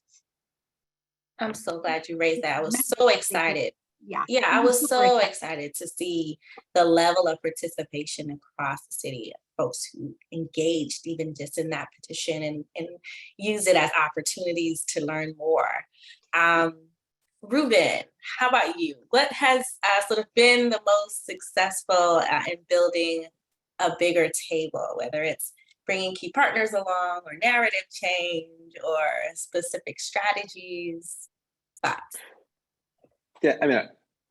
I'm so glad you raised that. I was so excited. Yeah, I was so excited to see the level of participation across the city of folks who engaged even just in that petition and use it as opportunities to learn more. Reuben, how about you? What has sort of been the most successful in building a bigger table, whether it's bringing key partners along or narrative change or specific strategies? Thoughts? Yeah, I mean,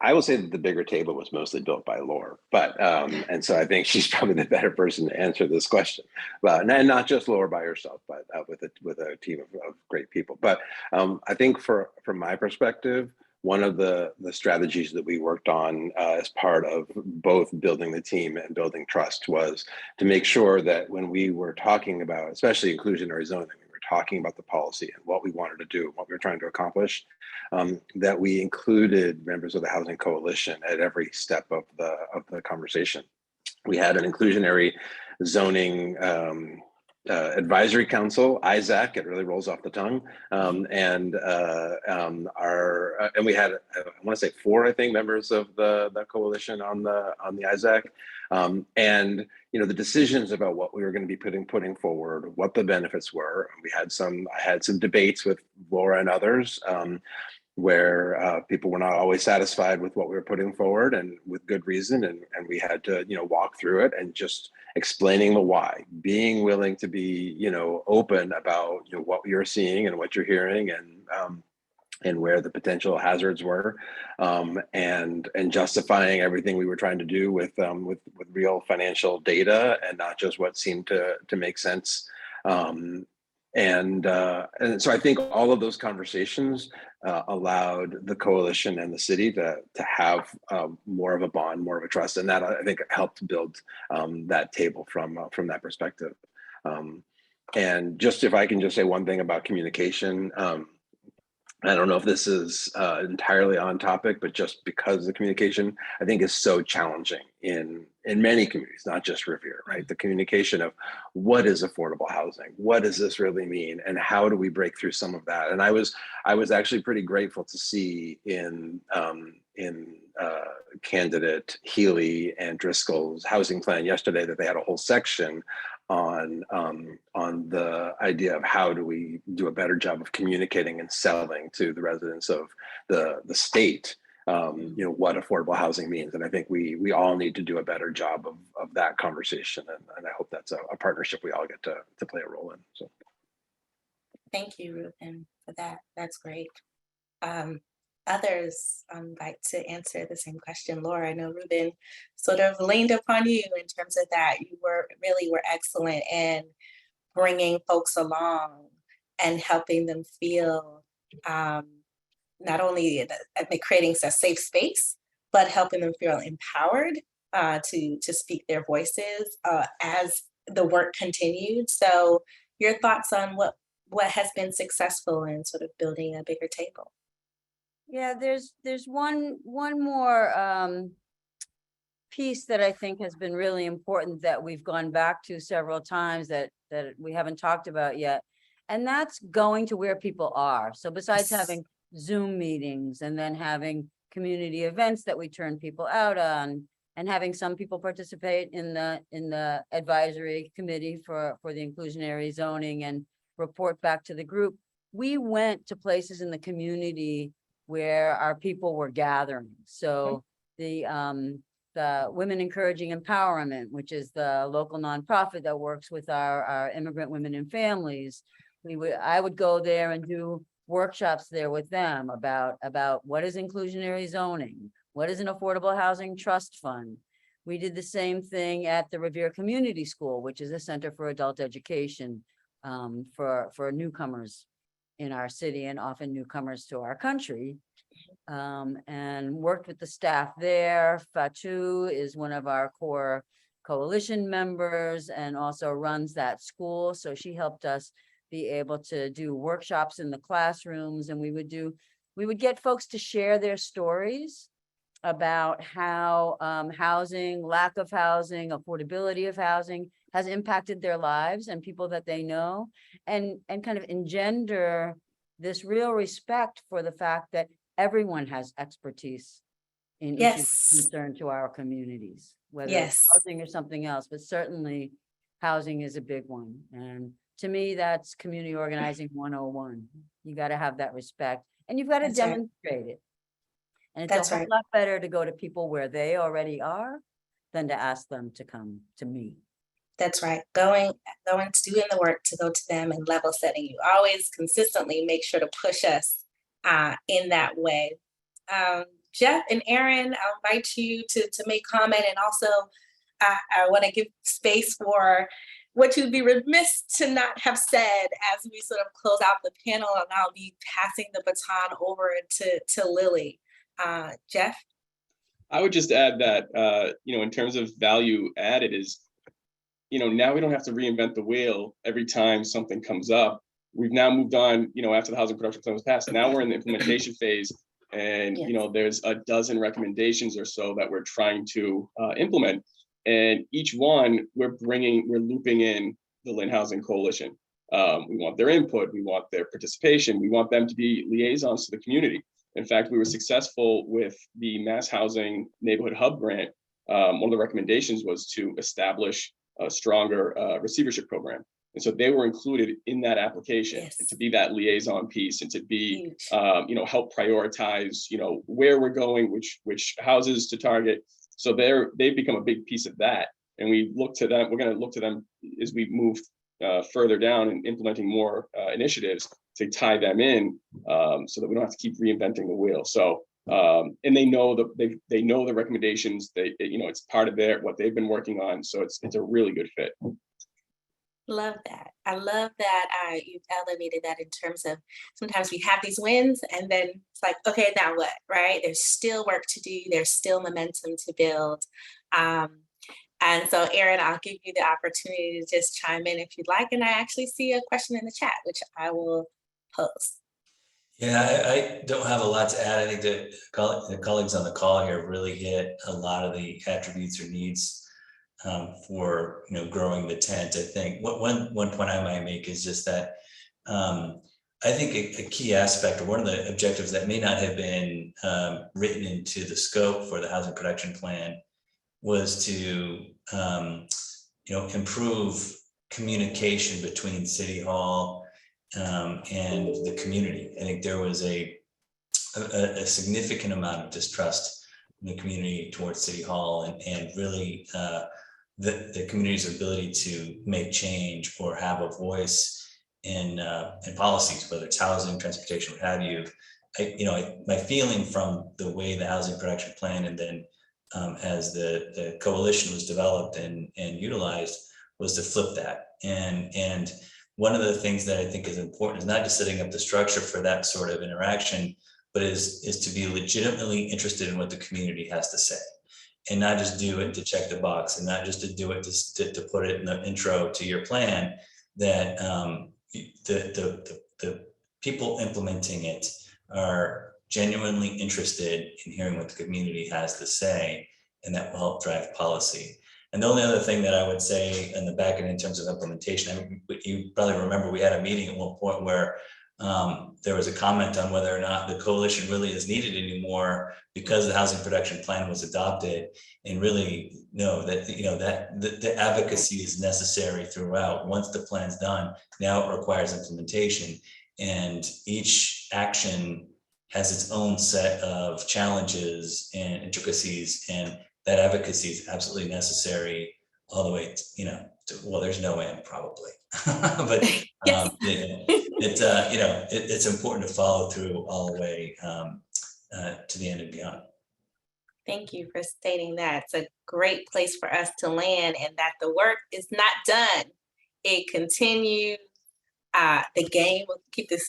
I will say that the bigger table was mostly built by Laura, but and so I think she's probably the better person to answer this question. But and not just Laura by herself, but with a team of great people. But I think from my perspective, one of the strategies that we worked on as part of both building the team and building trust was to make sure that when we were talking about, especially inclusionary zoning, we were talking about the policy and what we wanted to do, what we were trying to accomplish, that we included members of the Housing Coalition at every step of the conversation. We had an inclusionary zoning advisory council, ISAC, it really rolls off the tongue. And we had, I want to say 4, I think, members of the coalition on the ISAC. And the decisions about what we were going to be putting forward, what the benefits were. I had some debates with Laura and others, where people were not always satisfied with what we were putting forward, and with good reason. And we had to, walk through it and just explaining the why, being willing to be, open about what you're seeing and what you're hearing, and where the potential hazards were, and justifying everything we were trying to do with real financial data and not just what seemed to make sense. And so I think all of those conversations allowed the coalition and the city to have more of a bond, more of a trust, and that, I think, helped build that table from that perspective. And just, if I can just say one thing about communication, I don't know if this is entirely on topic, but just because the communication, I think, is so challenging in many communities, not just Revere, right? The communication of what is affordable housing, what does this really mean, and how do we break through some of that? And I was actually pretty grateful to see in candidate Healy and Driscoll's housing plan yesterday that they had a whole section on the idea of how do we do a better job of communicating and selling to the residents of the state, what affordable housing means. And I think we all need to do a better job of that conversation. And I hope that's a partnership we all get to play a role in. So. Thank you, Reuben, for that. That's great. Others like to answer the same question. Laura, I know Reuben sort of leaned upon you in terms of that. You were excellent in bringing folks along and helping them feel not only creating a safe space, but helping them feel empowered to speak their voices as the work continued. So your thoughts on what has been successful in sort of building a bigger table? Yeah, there's one more piece that I think has been really important that we've gone back to several times that we haven't talked about yet, and that's going to where people are. So besides having Zoom meetings and then having community events that we turn people out on, and having some people participate in the advisory committee for the inclusionary zoning and report back to the group, we went to places in the community where our people were gathering. So the Women Encouraging Empowerment, which is the local nonprofit that works with our immigrant women and families, I would go there and do workshops there with them about what is inclusionary zoning, what is an affordable housing trust fund. We did the same thing at the Revere Community School, which is a center for adult education for newcomers in our city and often newcomers to our country, and worked with the staff there. Fatu is one of our core coalition members and also runs that school. So she helped us be able to do workshops in the classrooms, and we would get folks to share their stories about how housing, lack of housing, affordability of housing has impacted their lives and people that they know, and kind of engender this real respect for the fact that everyone has expertise in issues concerned to our communities, whether it's housing or something else, but certainly housing is a big one. And to me, that's community organizing 101. You got to have that respect, and you've got to demonstrate it. And it's a whole lot better to go to people where they already are than to ask them to come to me. That's right. Going to doing the work to go to them and level setting. You always consistently make sure to push us in that way. Jeff and Aaron, I'll invite you to make comment, and also I want to give space for what you'd be remiss to not have said as we sort of close out the panel, and I'll be passing the baton over to Lily. Jeff? I would just add that, in terms of value added is, now we don't have to reinvent the wheel every time something comes up. we've now moved on, after the housing production plan was passed. Now we're in the implementation phase, and there's a dozen recommendations or so that we're trying to implement. And each one we're looping in the Lynn Housing Coalition. We want their input, we want their participation, we want them to be liaisons to the community. In fact, we were successful with the Mass Housing Neighborhood Hub grant. One of the recommendations was to establish a stronger receivership program. And so they were included in that application, and to be that liaison piece, and to be, help prioritize, where we're going, which houses to target. So they've become a big piece of that. And we look to them, we're going to look to them as we move further down and implementing more initiatives to tie them in, so that we don't have to keep reinventing the wheel. So, and they know the recommendations. It's part of what they've been working on. So it's a really good fit. Love that. I love that you've elevated that in terms of sometimes we have these wins and then it's like, okay, now what, right? There's still work to do. There's still momentum to build. And so, Erin, I'll give you the opportunity to just chime in if you'd like. And I actually see a question in the chat, which I will pose. Yeah, I don't have a lot to add. I think that the colleagues on the call here really hit a lot of the attributes or needs for growing the tent. I think one point I might make is just that I think a key aspect, or one of the objectives that may not have been written into the scope for the housing production plan, was to improve communication between City Hall and the community. I think there was a significant amount of distrust in the community towards City Hall, and really the community's ability to make change or have a voice in policies, whether it's housing, transportation, what have you. My feeling from the way the housing production plan and then as the coalition was developed and utilized was to flip that. And one of the things that I think is important is not just setting up the structure for that sort of interaction, but is to be legitimately interested in what the community has to say, and not just do it to check the box, and not just to do it to put it in the intro to your plan. That the people implementing it are genuinely interested in hearing what the community has to say, and that will help drive policy. And the only other thing that I would say in the back end in terms of implementation, you probably remember we had a meeting at one point where there was a comment on whether or not the coalition really is needed anymore because the housing production plan was adopted, and really know that that the advocacy is necessary throughout. Once the plan's done, now it requires implementation, and each action has its own set of challenges and intricacies, and that advocacy is absolutely necessary all the way well, there's no end probably, but it's important to follow through all the way to the end and beyond. Thank you for stating that. It's a great place for us to land, and that the work is not done. It continues. The game will keep this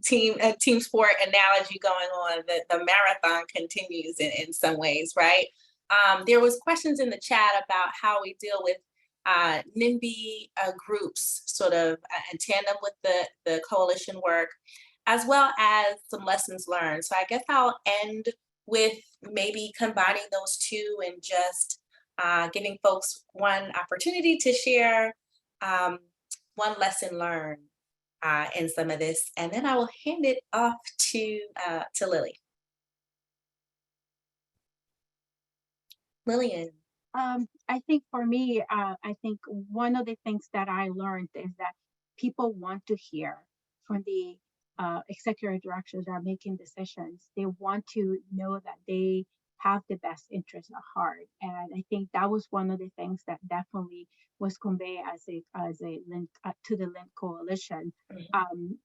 team sport analogy going on. The marathon continues in some ways, right? There was questions in the chat about how we deal with NIMBY groups, sort of in tandem with the coalition work, as well as some lessons learned. So I guess I'll end with maybe combining those two and just giving folks one opportunity to share one lesson learned in some of this, and then I will hand it off to Lily. Lillian. I think for me, I think one of the things that I learned is that people want to hear from the executive directors that are making decisions. They want to know that they have the best interest at heart, and I think that was one of the things that definitely was conveyed as a link to the Lynke coalition.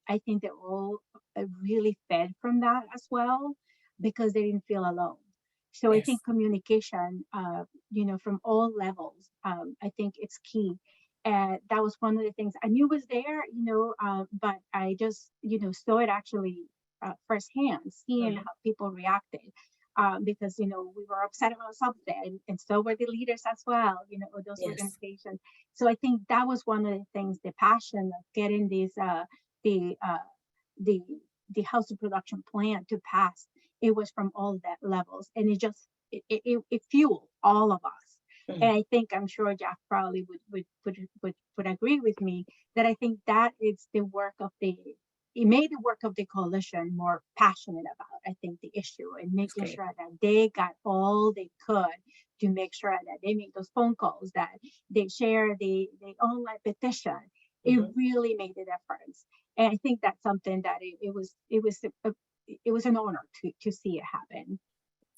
I think they all really fed from that as well, because they didn't feel alone. So I think communication, from all levels, I think it's key. And that was one of the things I knew was there, but I just, saw it actually firsthand, seeing how people reacted. because, you know, we were upset about something, and so were the leaders as well, you know, or those Yes. organizations. So I think that was one of the things, the passion of getting these, the housing production plan to pass. It was from all that levels, and it fueled all of us. Mhm. And I think, I'm sure Jeff probably would agree with me, that I think that is the work of it made the work of the coalition more passionate about, I think, the issue, and making great. sure that they got all they could to make sure that they made those phone calls, that they share the online petition. It Mhm. really made a difference. And I think that's something that it was an honor to see it happen.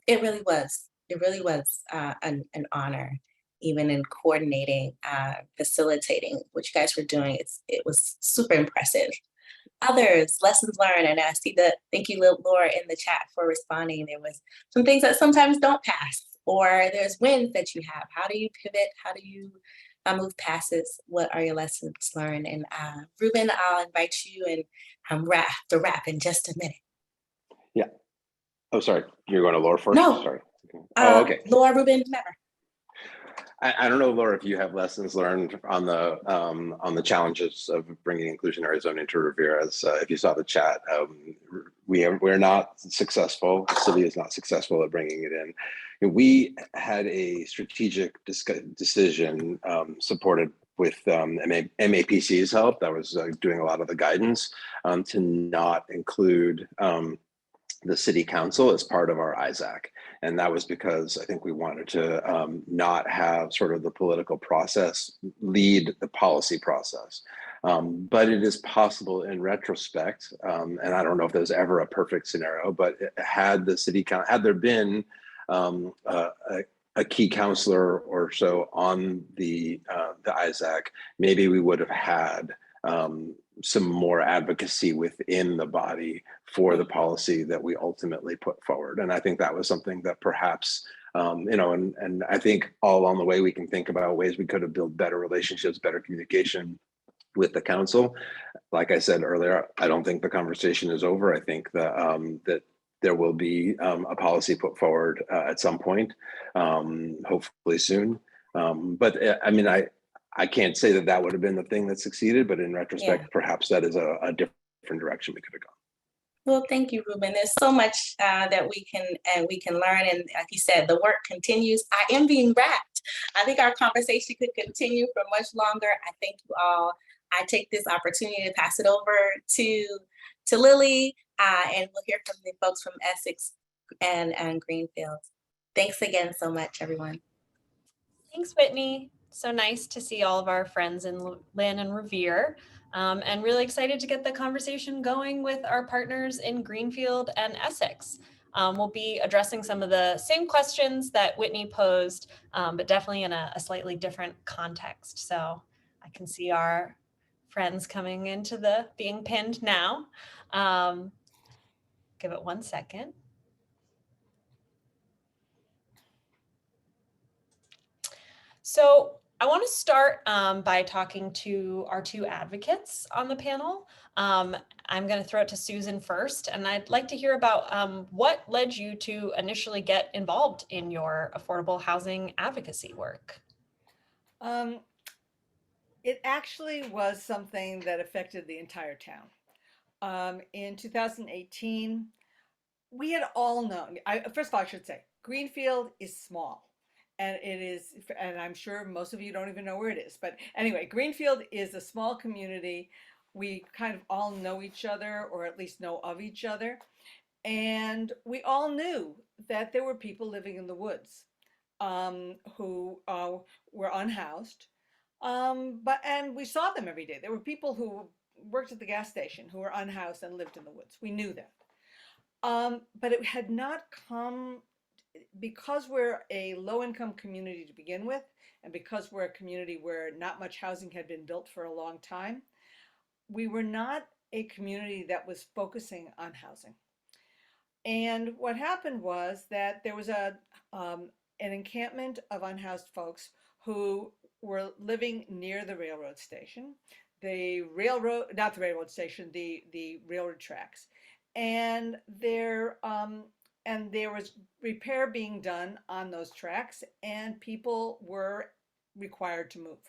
It really was. It really was an honor, even in coordinating, facilitating what you guys were doing. It was super impressive. Others, lessons learned, and I see that. Thank you, Laura, in the chat for responding. There was some things that sometimes don't pass, or there's wins that you have. How do you pivot? How do you move past this? What are your lessons learned? And Reuben, I'll invite you and wrap in just a minute. Yeah. Oh, sorry. You're going to Laura first? No. Sorry. Oh, okay. Laura, Reuben, never. I don't know, Laura, if you have lessons learned on the challenges of bringing inclusionary zoning to Revere. As if you saw the chat, we're not successful. The city is not successful at bringing it in. We had a strategic decision supported with MAPC's help, that was doing a lot of the guidance, to not include the city council as part of our ISAC. And that was because I think we wanted to not have sort of the political process lead the policy process. But it is possible in retrospect, and I don't know if there's ever a perfect scenario, but had the city council, had there been a key counselor or so on the ISAC, maybe we would have had some more advocacy within the body for the policy that we ultimately put forward. And I think that was something that perhaps, you know, and I think all along the way, we can think about ways we could have built better relationships, better communication with the council. Like I said earlier, I don't think the conversation is over. I think that, that there will be a policy put forward at some point, hopefully soon. But I mean, I can't say that that would have been the thing that succeeded, but in retrospect, perhaps that is a different direction we could have gone. Well, thank you, Reuben. There's so much that we can learn, and like you said, the work continues. I am being wrapped. I think our conversation could continue for much longer. I thank you all. I take this opportunity to pass it over to Lily, and we'll hear from the folks from Essex and Greenfield. Thanks again so much, everyone. Thanks, Whitney. So nice to see all of our friends in Lynn and Revere, and really excited to get the conversation going with our partners in Greenfield and Essex. We'll be addressing some of the same questions that Whitney posed, but definitely in a slightly different context. So I can see our friends coming into the being pinned now. Give it 1 second. So I want to start by talking to our two advocates on the panel. I'm going to throw it to Susan first, and I'd like to hear about what led you to initially get involved in your affordable housing advocacy work. It actually was something that affected the entire town. In 2018, we had all known, first of all, I should say, Greenfield is small. And it is, and I'm sure most of you don't even know where it is. But anyway, Greenfield is a small community. We kind of all know each other, or at least know of each other. And we all knew that there were people living in the woods who were unhoused. And we saw them every day. There were people who worked at the gas station who were unhoused and lived in the woods. We knew that. But it had not come, because we're a low-income community to begin with, and because we're a community where not much housing had been built for a long time, we were not a community that was focusing on housing. And what happened was that there was an encampment of unhoused folks who were living near the railroad station, the railroad tracks, and their and there was repair being done on those tracks, and people were required to move,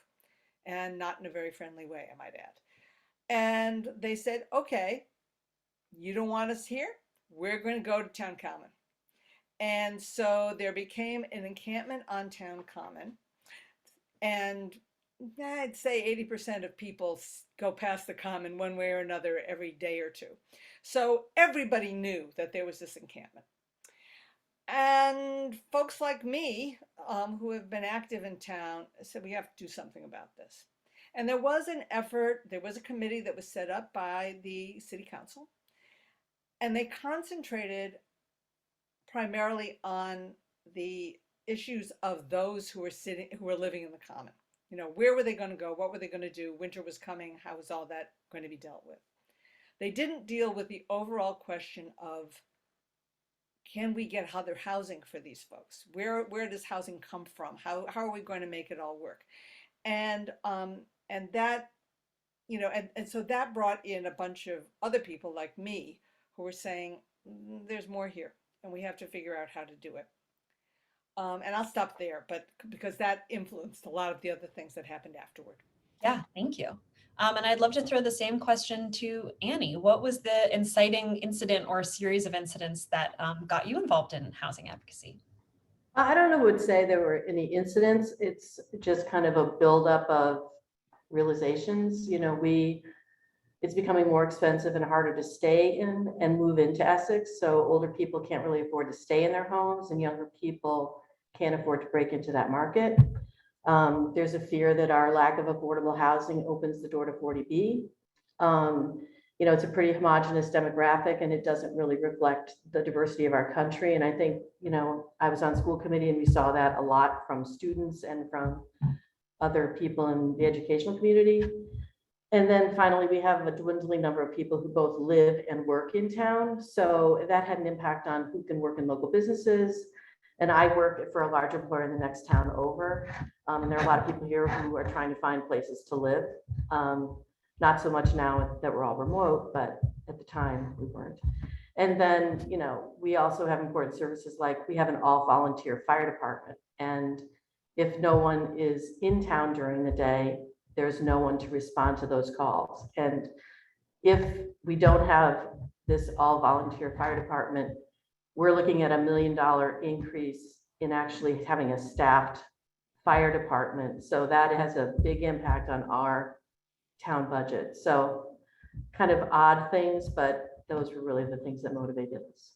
and not in a very friendly way, I might add. And they said, okay, you don't want us here? We're going to go to Town Common. And so there became an encampment on Town Common. And I'd say 80% of people go past the Common one way or another every day or two. So everybody knew that there was this encampment. And folks like me, who have been active in town, said we have to do something about this. And there was an effort, there was a committee that was set up by the city council, and they concentrated primarily on the issues of those who were living in the Common. You know, where were they going to go? What were they going to do? Winter was coming. How was all that going to be dealt with? They didn't deal with the overall question of, can we get other housing for these folks? Where does housing come from? How are we going to make it all work? And that, you know, and so that brought in a bunch of other people like me who were saying, there's more here, and we have to figure out how to do it. And I'll stop there, but because that influenced a lot of the other things that happened afterward. Yeah, thank you. And I'd love to throw the same question to Annie. What was the inciting incident or series of incidents that got you involved in housing advocacy? I don't know, would say there were any incidents. It's just kind of a buildup of realizations. You know, it's becoming more expensive and harder to stay in and move into Essex. So older people can't really afford to stay in their homes, and younger people can't afford to break into that market. There's a fear that our lack of affordable housing opens the door to 40B. You know, it's a pretty homogenous demographic, and it doesn't really reflect the diversity of our country. And I think, you know, I was on school committee, and we saw that a lot from students and from other people in the educational community. And then finally, we have a dwindling number of people who both live and work in town. So that had an impact on who can work in local businesses. And I work for a large employer in the next town over. And there are a lot of people here who are trying to find places to live. Not so much now that we're all remote, but at the time we weren't. And then, you know, we also have important services, like we have an all volunteer fire department. And if no one is in town during the day, there's no one to respond to those calls. And if we don't have this all volunteer fire department, we're looking at $1 million increase in actually having a staffed fire department. So that has a big impact on our town budget. So kind of odd things, but those were really the things that motivated us.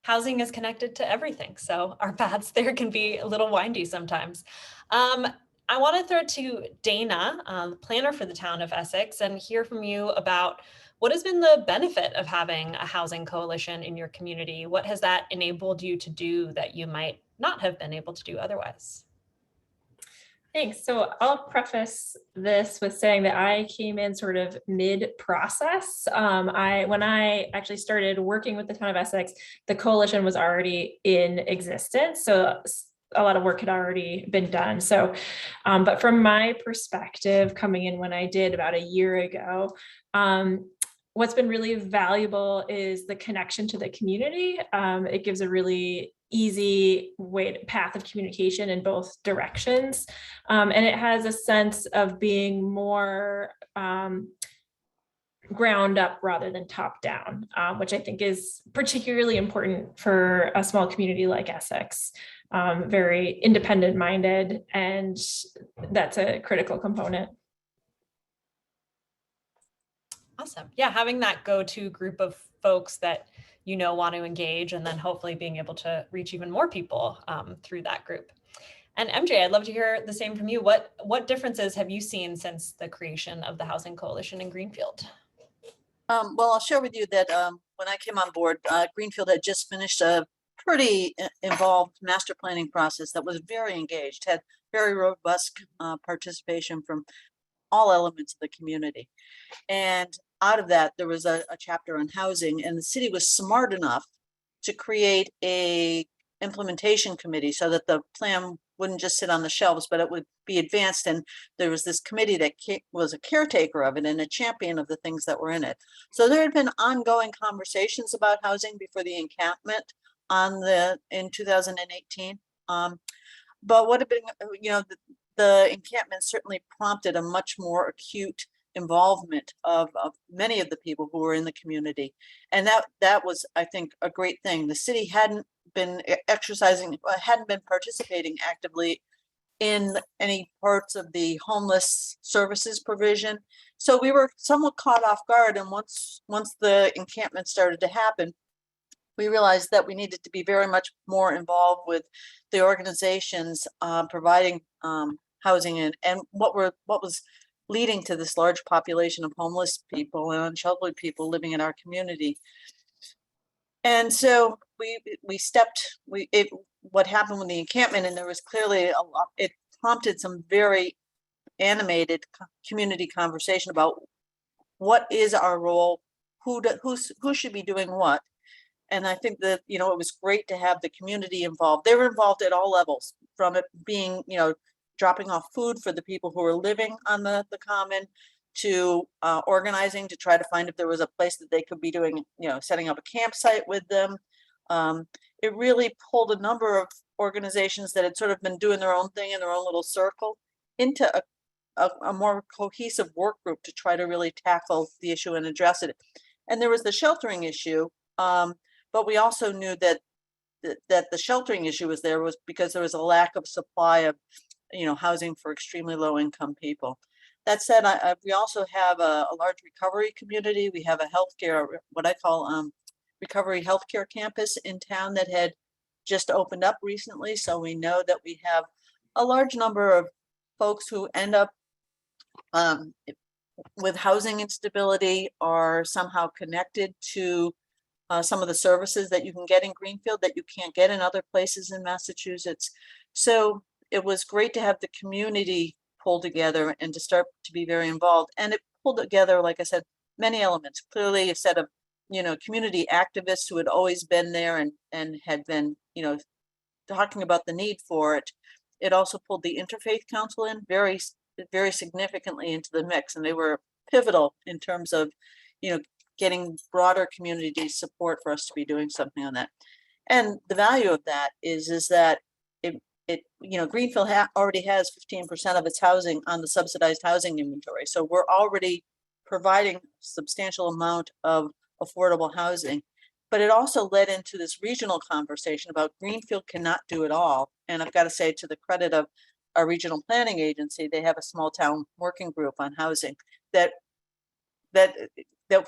Housing is connected to everything, so our paths there can be a little windy sometimes. I want to throw to Dana, the planner for the town of Essex, and hear from you about what has been the benefit of having a housing coalition in your community. What has that enabled you to do that you might not have been able to do otherwise? Thanks. So I'll preface this with saying that I came in sort of mid-process. When I actually started working with the town of Essex, the coalition was already in existence. So a lot of work had already been done. So, but from my perspective, coming in when I did about a year ago, what's been really valuable is the connection to the community. It gives a really easy path of communication in both directions. And it has a sense of being more ground up rather than top down, which I think is particularly important for a small community like Essex. Very independent minded, and that's a critical component. Awesome. Yeah, having that go-to group of folks that you know want to engage, and then hopefully being able to reach even more people through that group. And MJ, I'd love to hear the same from you. What differences have you seen since the creation of the Housing Coalition in Greenfield? Well, I'll share with you that when I came on board, Greenfield had just finished a pretty involved master planning process that was very engaged, had very robust participation from all elements of the community. And out of that, there was a chapter on housing, and the city was smart enough to create a implementation committee so that the plan wouldn't just sit on the shelves, but it would be advanced. And there was this committee that was a caretaker of it and a champion of the things that were in it. So there had been ongoing conversations about housing before the encampment in 2018. But what had been, the encampment certainly prompted a much more acute involvement of many of the people who were in the community. And that was, I think, a great thing. The city hadn't been participating actively in any parts of the homeless services provision. So we were somewhat caught off guard. And once the encampment started to happen, we realized that we needed to be very much more involved with the organizations providing housing and what was leading to this large population of homeless people and unsheltered people living in our community. And so what happened with the encampment, and there was clearly it prompted some very animated community conversation about what is our role, who should be doing what. And I think that, it was great to have the community involved. They were involved at all levels, from it being, dropping off food for the people who were living on the common, to organizing to try to find if there was a place that they could be doing, setting up a campsite with them. It really pulled a number of organizations that had sort of been doing their own thing in their own little circle into a more cohesive work group to try to really tackle the issue and address it. And there was the sheltering issue, but we also knew that the sheltering issue was because there was a lack of supply of housing for extremely low income people. That said, we also have a large recovery community. We have a healthcare, what I call recovery healthcare campus in town that had just opened up recently. So we know that we have a large number of folks who end up with housing instability are somehow connected to some of the services that you can get in Greenfield that you can't get in other places in Massachusetts. So it was great to have the community pull together and to start to be very involved. And it pulled together, like I said, many elements. Clearly a set of, community activists who had always been there and had been, talking about the need for it. It also pulled the Interfaith Council in very, very significantly into the mix. And they were pivotal in terms of, getting broader community support for us to be doing something on that. And the value of that is that Greenfield already has 15% of its housing on the subsidized housing inventory. So we're already providing a substantial amount of affordable housing, but it also led into this regional conversation about Greenfield cannot do it all. And I've got to say, to the credit of our regional planning agency, they have a small town working group on housing that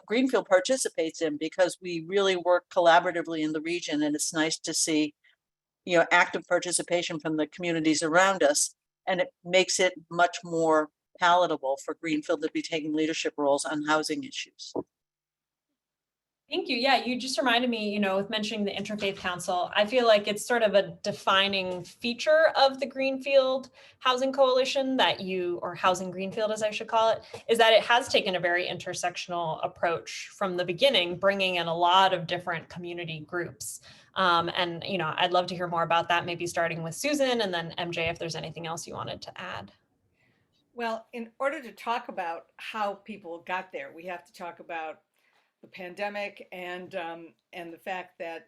Greenfield participates in, because we really work collaboratively in the region. And it's nice to see active participation from the communities around us, and it makes it much more palatable for Greenfield to be taking leadership roles on housing issues. Thank you. Yeah, you just reminded me, with mentioning the Interfaith Council, I feel like it's sort of a defining feature of the Greenfield Housing Coalition or Housing Greenfield, as I should call it, is that it has taken a very intersectional approach from the beginning, bringing in a lot of different community groups. And, I'd love to hear more about that, maybe starting with Susan, and then MJ, if there's anything else you wanted to add. Well, in order to talk about how people got there, we have to talk about the pandemic and the fact that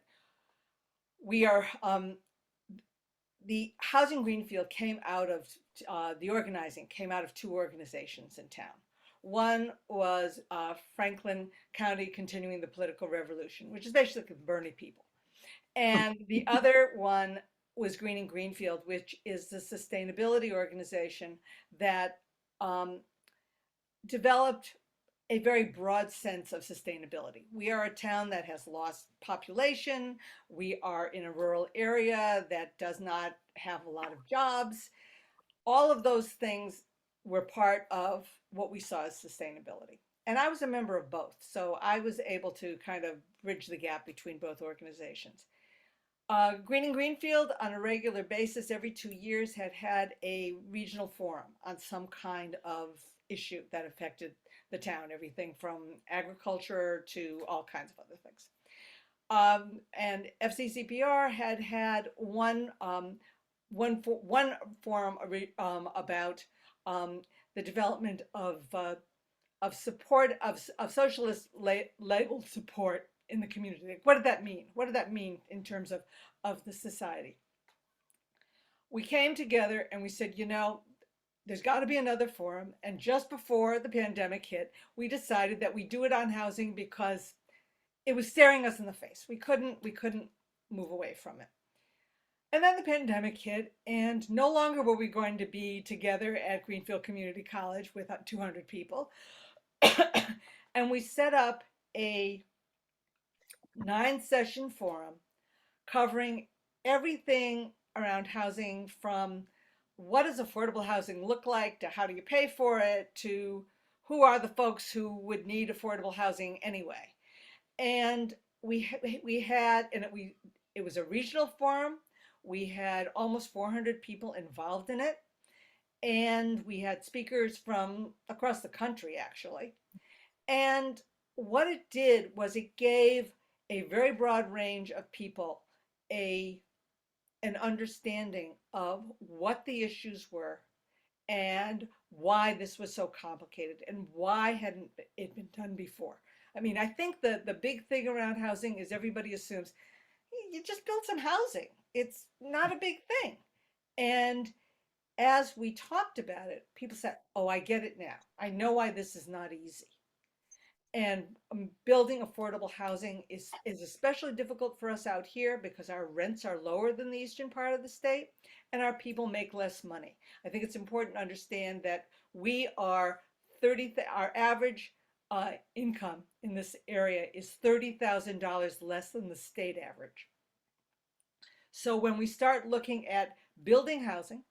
we are the Housing Greenfield came out of the organizing came out of two organizations in town. One was Franklin County Continuing the Political Revolution, which is basically the Bernie people. And the other one was Greening Greenfield, which is the sustainability organization that developed a very broad sense of sustainability. We are a town that has lost population. We are in a rural area that does not have a lot of jobs. All of those things were part of what we saw as sustainability. And I was a member of both. So I was able to kind of bridge the gap between both organizations. Greening Greenfield on a regular basis every 2 years had a regional forum on some kind of issue that affected the town, everything from agriculture to all kinds of other things. And FCCPR had one one forum about the development of support of socialist labeled support in the community. Like, what did that mean? What did that mean in terms of the society? We came together and we said, you know, there's got to be another forum. And just before the pandemic hit, we decided that we do it on housing because it was staring us in the face. We couldn't move away from it. And then the pandemic hit, and no longer were we going to be together at Greenfield Community College with 200 people. And we set up a 9-session forum covering everything around housing, from what does affordable housing look like, to how do you pay for it, to who are the folks who would need affordable housing anyway. And it was a regional forum. We had almost 400 people involved in it. And we had speakers from across the country, actually. And what it did was it gave a very broad range of people an understanding of what the issues were and why this was so complicated and why hadn't it been done before. I mean, I think the big thing around housing is everybody assumes you just build some housing. It's not a big thing. And as we talked about it, people said, oh, I get it now. I know why this is not easy. And building affordable housing is especially difficult for us out here because our rents are lower than the eastern part of the state and our people make less money. I think it's important to understand that our average income in this area is $30,000 less than the state average. So when we start looking at building housing,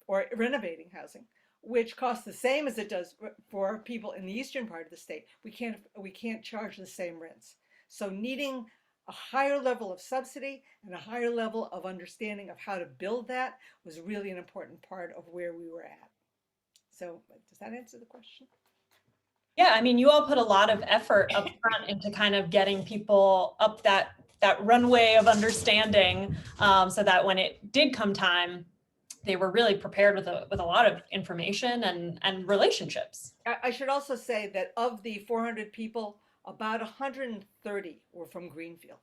or renovating housing, which costs the same as it does for people in the eastern part of the state, we can't charge the same rents. So needing a higher level of subsidy and a higher level of understanding of how to build that was really an important part of where we were at. So does that answer the question? Yeah, I mean, you all put a lot of effort up front into kind of getting people up that runway of understanding, so that when it did come time, they were really prepared with a lot of information and relationships. I should also say that of the 400 people, about 130 were from Greenfield.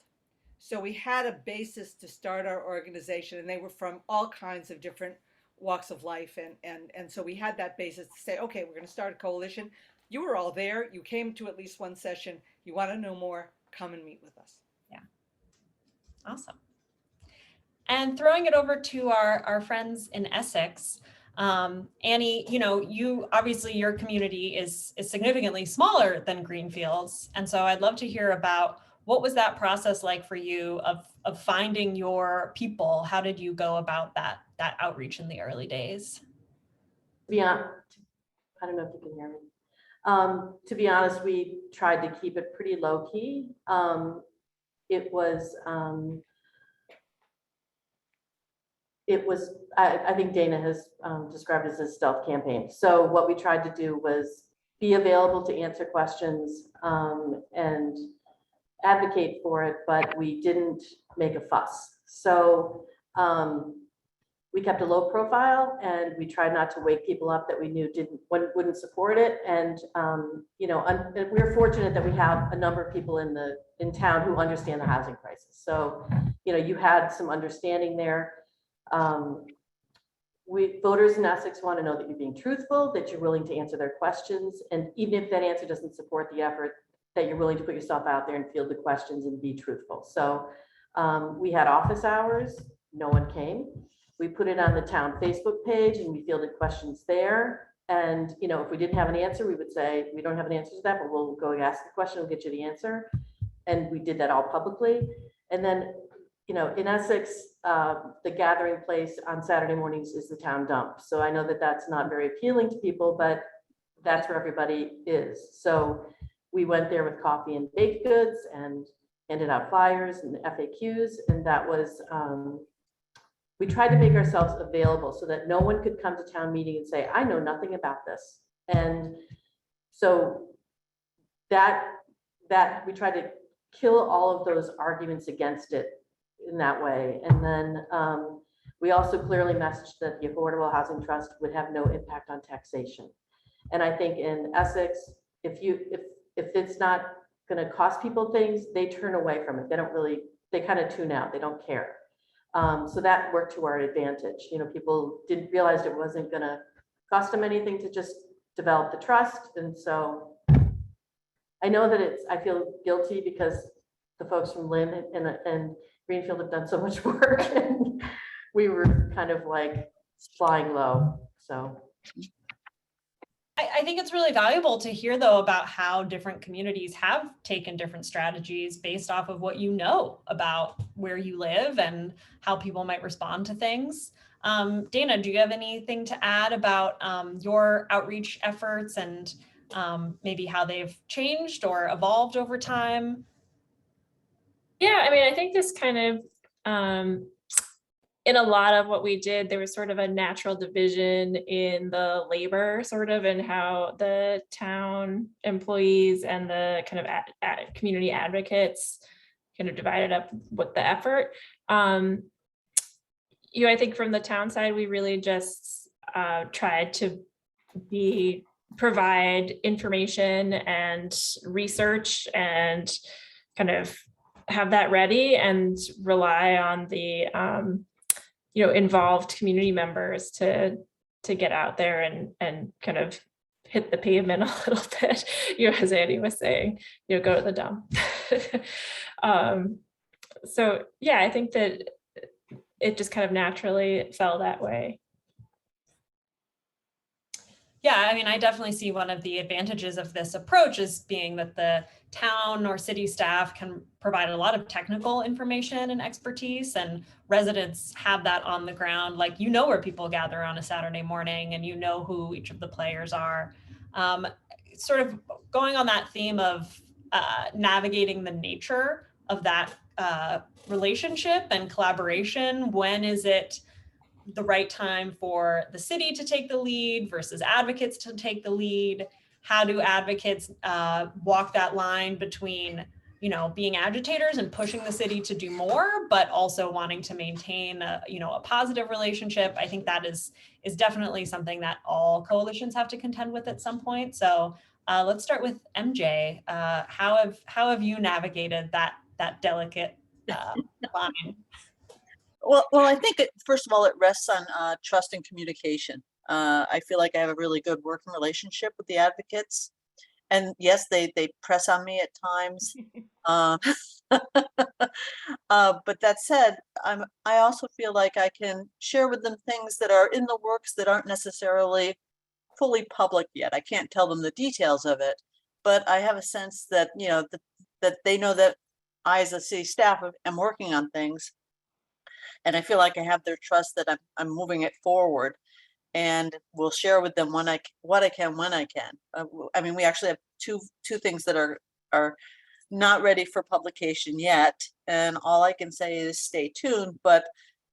So we had a basis to start our organization, and they were from all kinds of different walks of life. And so we had that basis to say, okay, we're going to start a coalition. You were all there. You came to at least one session. You want to know more, come and meet with us. Yeah. Awesome. And throwing it over to our friends in Essex, Annie, you obviously your community is significantly smaller than Greenfield's. And so I'd love to hear about what was that process like for you of finding your people? How did you go about that outreach in the early days? I don't know if you can hear me. To be honest, we tried to keep it pretty low key. I think Dana has described it as a stealth campaign. So what we tried to do was be available to answer questions and advocate for it, but we didn't make a fuss. So we kept a low profile, and we tried not to wake people up that we knew wouldn't support it. And we're fortunate that we have a number of people in town who understand the housing crisis. So you had some understanding there. Voters in Essex want to know that you're being truthful, that you're willing to answer their questions, and even if that answer doesn't support the effort, that you're willing to put yourself out there and field the questions and be truthful. So we had office hours, no one came. We put it on the town Facebook page and we fielded questions there. And if we didn't have an answer, we would say, we don't have an answer to that, but we'll go ask the question, we'll get you the answer. And we did that all publicly. And then in Essex, the gathering place on Saturday mornings is the town dump. So I know that that's not very appealing to people, but that's where everybody is. So we went there with coffee and baked goods and handed out flyers and FAQs. And that was, we tried to make ourselves available so that no one could come to town meeting and say, I know nothing about this. And so that we tried to kill all of those arguments against it in that way. And then We also clearly messaged that the Affordable Housing Trust would have no impact on taxation. And I think in Essex, if it's not going to cost people things, they turn away from it. They don't really, they kind of tune out. They don't care. So that worked to our advantage. You know, people didn't realize it wasn't going to cost them anything to just develop the trust. And so I know that I feel guilty because the folks from Lynn and Greenfield have done so much work, and we were kind of like flying low. So I think it's really valuable to hear, though, about how different communities have taken different strategies based off of what you know about where you live and how people might respond to things. Dana, do you have anything to add about your outreach efforts and maybe how they've changed or evolved over time? Yeah, I mean, I think this kind of, in a lot of what we did, there was sort of a natural division in the labor sort of, and how the town employees and the kind of community advocates kind of divided up with the effort. You know, I think from the town side, we really just tried to provide information and research and kind of have that ready and rely on the you know, involved community members to get out there and kind of hit the pavement a little bit, you know, as Andy was saying, you know, go to the dump. So yeah, I think that it just kind of naturally fell that way. Yeah, I mean, I definitely see one of the advantages of this approach is being that the town or city staff can provide a lot of technical information and expertise, and residents have that on the ground. Like, you know where people gather on a Saturday morning and you know who each of the players are. Sort of going on that theme of navigating the nature of that relationship and collaboration. When is it the right time for the city to take the lead versus advocates to take the lead? How do advocates walk that line between, you know, being agitators and pushing the city to do more, but also wanting to maintain a, you know, a positive relationship? I think that is definitely something that all coalitions have to contend with at some point. So let's start with MJ. How have you navigated that delicate line? Well, I think first of all, it rests on trust and communication. I feel like I have a really good working relationship with the advocates, and yes, they press on me at times. But that said, I also feel like I can share with them things that are in the works that aren't necessarily fully public yet. I can't tell them the details of it, but I have a sense that, you know, that they know that I, as a city staff, am working on things. And I feel like I have their trust that I'm moving it forward, and will share with them what I can when I can. I mean, we actually have two things that are not ready for publication yet, and all I can say is stay tuned. But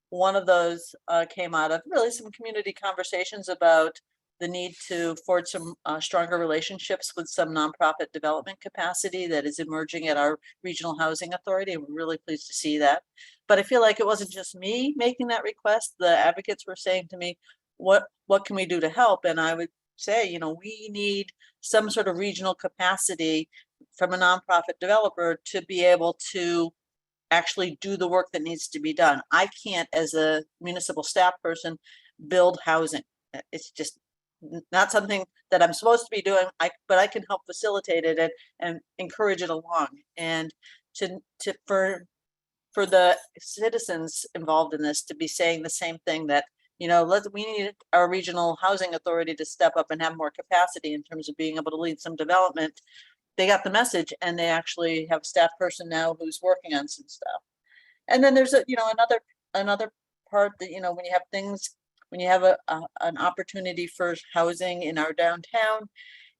one of those came out of really some community conversations about the need to forge some stronger relationships with some nonprofit development capacity that is emerging at our regional housing authority. We're really pleased to see that. But I feel like it wasn't just me making that request. The advocates were saying to me, what can we do to help? And I would say, you know, we need some sort of regional capacity from a nonprofit developer to be able to actually do the work that needs to be done. I can't, as a municipal staff person, build housing. It's just not something that I'm supposed to be doing, but I can help facilitate it and encourage it along. And for the citizens involved in this to be saying the same thing, that, you know, we need our regional housing authority to step up and have more capacity in terms of being able to lead some development. They got the message, and they actually have a staff person now who's working on some stuff. And then there's another part that, you know, when you have things, when you have an opportunity for housing in our downtown,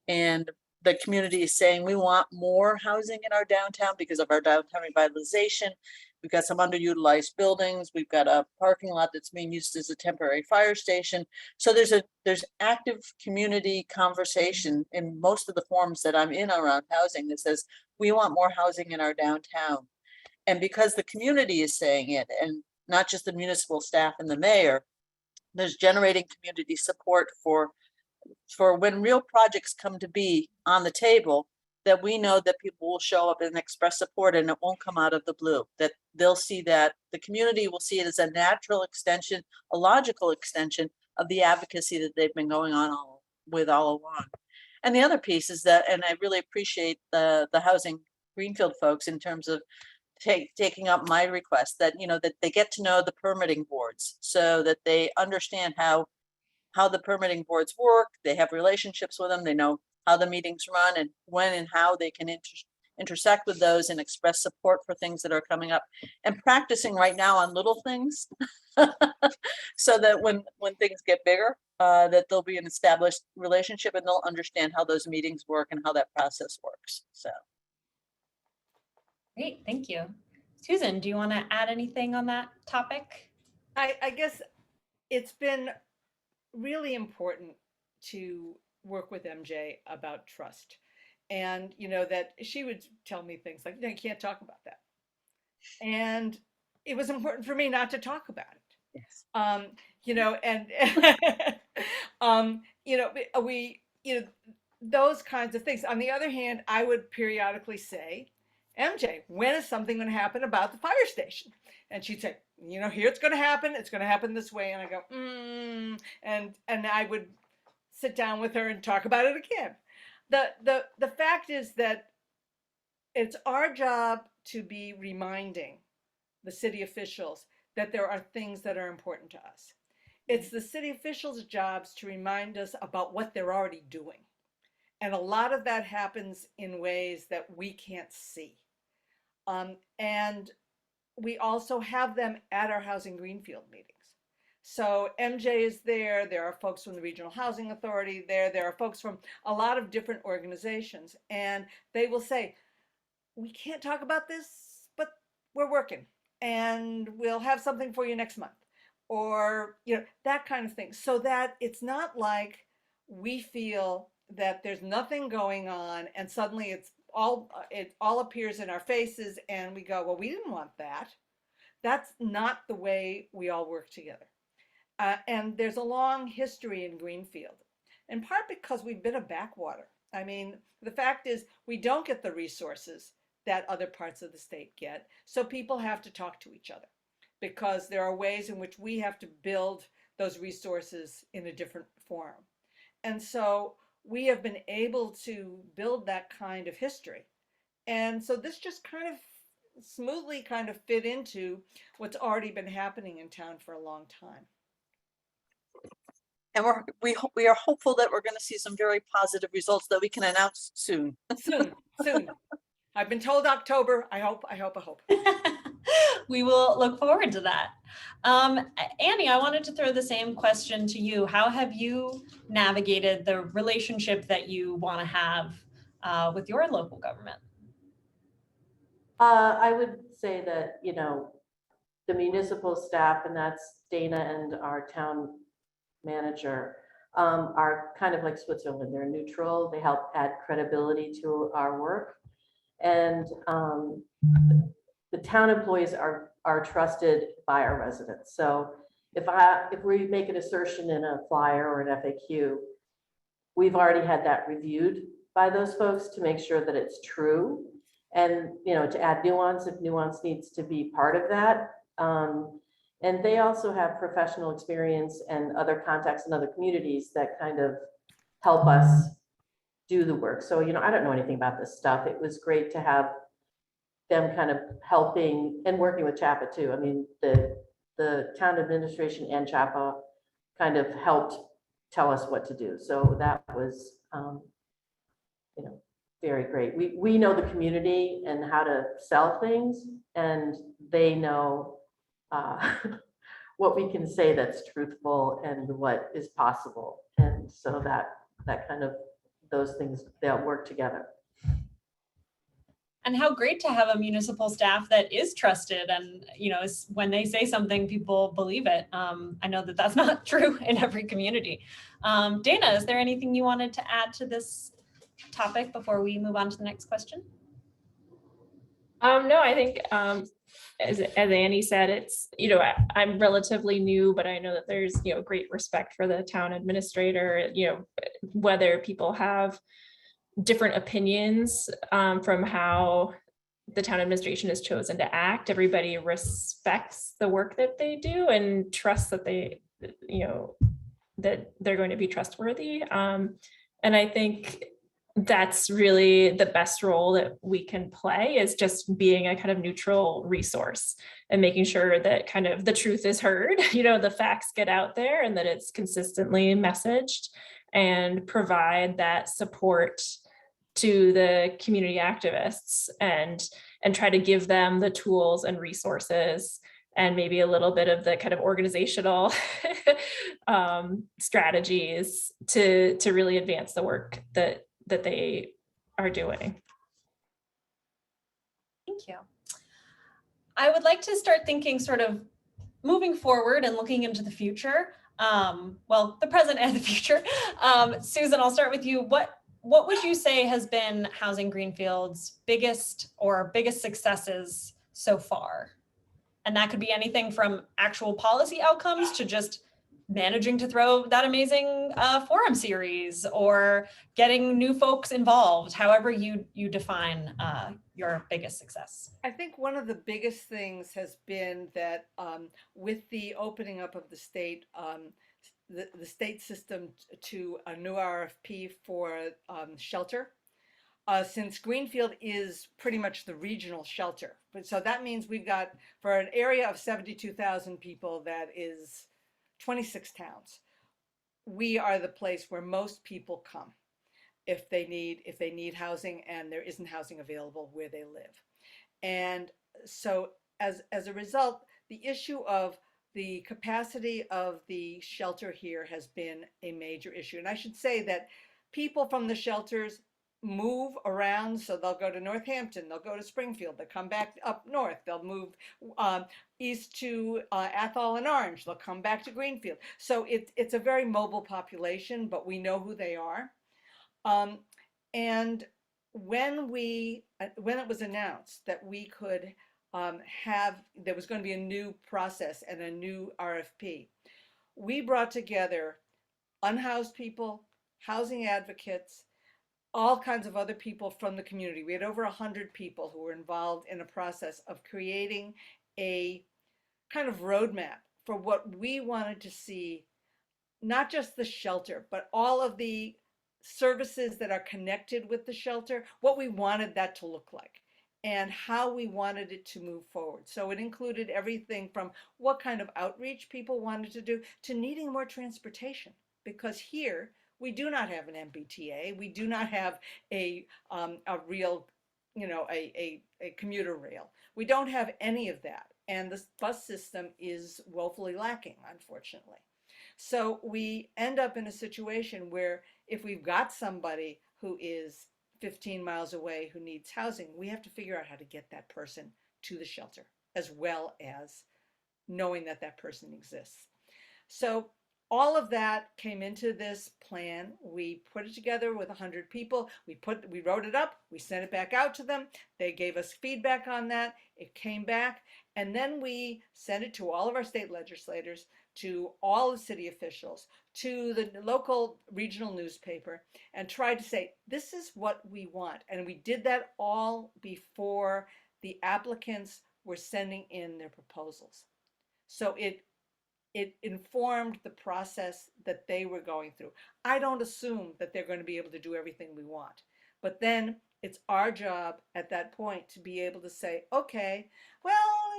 and the community is saying we want more housing in our downtown because of our downtown revitalization. We've got some underutilized buildings. We've got a parking lot that's being used as a temporary fire station. So there's active community conversation in most of the forums that I'm in around housing that says we want more housing in our downtown. And because the community is saying it, and not just the municipal staff and the mayor. There's generating community support for when real projects come to be on the table, that we know that people will show up and express support, and it won't come out of the blue, that they'll see that the community will see it as a natural extension, a logical extension of the advocacy that they've been going on all along. And the other piece is that, and I really appreciate the Housing Greenfield folks in terms of taking up my request, that, you know, that they get to know the permitting boards so that they understand how the permitting boards work. They have relationships with them. They know how the meetings run and when and how they can intersect with those and express support for things that are coming up, and practicing right now on little things so that when things get bigger, that there'll be an established relationship and they'll understand how those meetings work and how that process works. So. Great, thank you. Susan, do you want to add anything on that topic? I guess it's been really important to work with MJ about trust. And, you know, that she would tell me things like, no, you can't talk about that. And it was important for me not to talk about it. Yes. You know, and, you know, those kinds of things. On the other hand, I would periodically say, MJ, when is something going to happen about the fire station? And she'd say, you know, here it's going to happen. It's going to happen this way. And I go, and I would sit down with her and talk about it again. The fact is that it's our job to be reminding the city officials that there are things that are important to us. It's the city officials' jobs to remind us about what they're already doing. And a lot of that happens in ways that we can't see. And we also have them at our Housing Greenfield meetings. So MJ is there. There are folks from the Regional Housing Authority there. There are folks from a lot of different organizations. And they will say, we can't talk about this, but we're working. And we'll have something for you next month. Or, you know, that kind of thing. So that it's not like we feel that there's nothing going on and suddenly it all appears in our faces and we go, well, we didn't want that. That's not the way we all work together. And there's a long history in Greenfield, in part because we've been a backwater. I mean, the fact is we don't get the resources that other parts of the state get. So people have to talk to each other because there are ways in which we have to build those resources in a different form. And so we have been able to build that kind of history. And so this just kind of smoothly kind of fit into what's already been happening in town for a long time. And we are hopeful that we're going to see some very positive results that we can announce soon. Soon. I've been told October. I hope. We will look forward to that. Annie, I wanted to throw the same question to you. How have you navigated the relationship that you want to have with your local government? I would say that, you know, the municipal staff, and that's Dana and our town manager, are kind of like Switzerland. They're neutral. They help add credibility to our work. And the town employees are trusted by our residents. So if we make an assertion in a flyer or an FAQ, we've already had that reviewed by those folks to make sure that it's true. And, you know, to add nuance if nuance needs to be part of that. And they also have professional experience and other contacts in other communities that kind of help us do the work. So, you know, I don't know anything about this stuff. It was great to have them kind of helping and working with CHAPA too. I mean, the town administration and CHAPA kind of helped tell us what to do. So that was, you know, very great. We know the community and how to sell things, and they know what we can say that's truthful and what is possible. And so that kind of, those things, they'll work together. And how great to have a municipal staff that is trusted, and, you know, when they say something, people believe it. I know that that's not true in every community. Dana, is there anything you wanted to add to this topic before we move on to the next question? No, I think as Annie said, it's, I'm relatively new, but I know that there's, great respect for the town administrator, whether people have different opinions from how the town administration has chosen to act. Everybody respects the work that they do and trusts that that they're going to be trustworthy. And I think that's really the best role that we can play, is just being a kind of neutral resource and making sure that kind of the truth is heard, the facts get out there and that it's consistently messaged, and provide that support to the community activists and try to give them the tools and resources and maybe a little bit of the kind of organizational strategies to really advance the work that they are doing. Thank you. I would like to start thinking sort of moving forward and looking into the future. Well, the present and the future. Susan, I'll start with you. What would you say has been Housing Greenfield's biggest successes so far? And that could be anything from actual policy outcomes to just managing to throw that amazing forum series or getting new folks involved, however you define your biggest success. I think one of the biggest things has been that with the opening up of the state, the state system to a new RFP for shelter, since Greenfield is pretty much the regional shelter. But so that means we've got, for an area of 72,000 people, that is 26 towns. We are the place where most people come if they need housing and there isn't housing available where they live. And so as a result, the issue of the capacity of the shelter here has been a major issue. And I should say that people from the shelters move around, so they'll go to Northampton, they'll go to Springfield, they'll come back up north, they'll move east to Athol and Orange, they'll come back to Greenfield. So it's a very mobile population, but we know who they are. And when it was announced that we could there was going to be a new process and a new RFP, we brought together unhoused people, housing advocates, all kinds of other people from the community. We had over 100 people who were involved in a process of creating a kind of roadmap for what we wanted to see, not just the shelter, but all of the services that are connected with the shelter, what we wanted that to look like and how we wanted it to move forward. So it included everything from what kind of outreach people wanted to do to needing more transportation, because here we do not have an Mbta, we do not have a real, a commuter rail. We don't have any of that, and the bus system is woefully lacking, unfortunately. So we end up in a situation where if we've got somebody who is 15 miles away who needs housing, we have to figure out how to get that person to the shelter, as well as knowing that that person exists. So all of that came into this plan. We put it together with 100 people. We wrote it up. We sent it back out to them. They gave us feedback on that. It came back. And then we sent it to all of our state legislators, to all the city officials, to the local regional newspaper, and tried to say, this is what we want. And we did that all before the applicants were sending in their proposals. So it informed the process that they were going through. I don't assume that they're going to be able to do everything we want, but then it's our job at that point to be able to say, okay, well,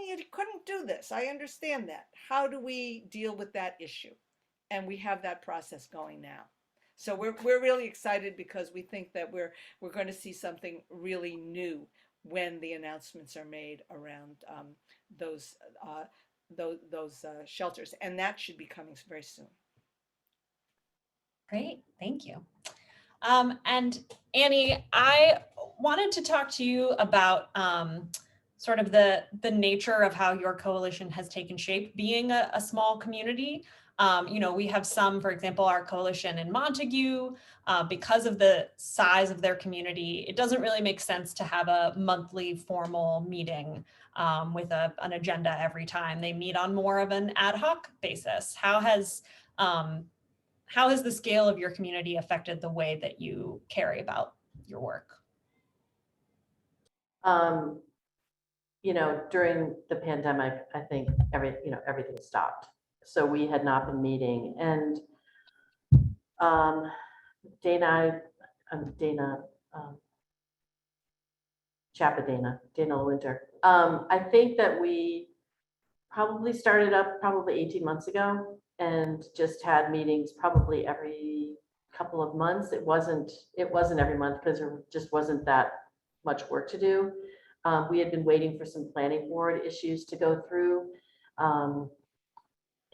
you couldn't do this. I understand that. How do we deal with that issue? And we have that process going now. So we're really excited because we think that we're going to see something really new when the announcements are made around those shelters, and that should be coming very soon. Great, thank you. And Annie, I wanted to talk to you about sort of the nature of how your coalition has taken shape, being a small community. We have some, for example, our coalition in Montague, because of the size of their community, it doesn't really make sense to have a monthly formal meeting with an agenda every time. They meet on more of an ad hoc basis. How has the scale of your community affected the way that you carry about your work? During the pandemic, I think everything stopped. So we had not been meeting, and Dana, CHAPA Dana Winter. I think that we probably started up 18 months ago and just had meetings probably every couple of months. It wasn't every month because there just wasn't that much work to do. We had been waiting for some planning board issues to go through.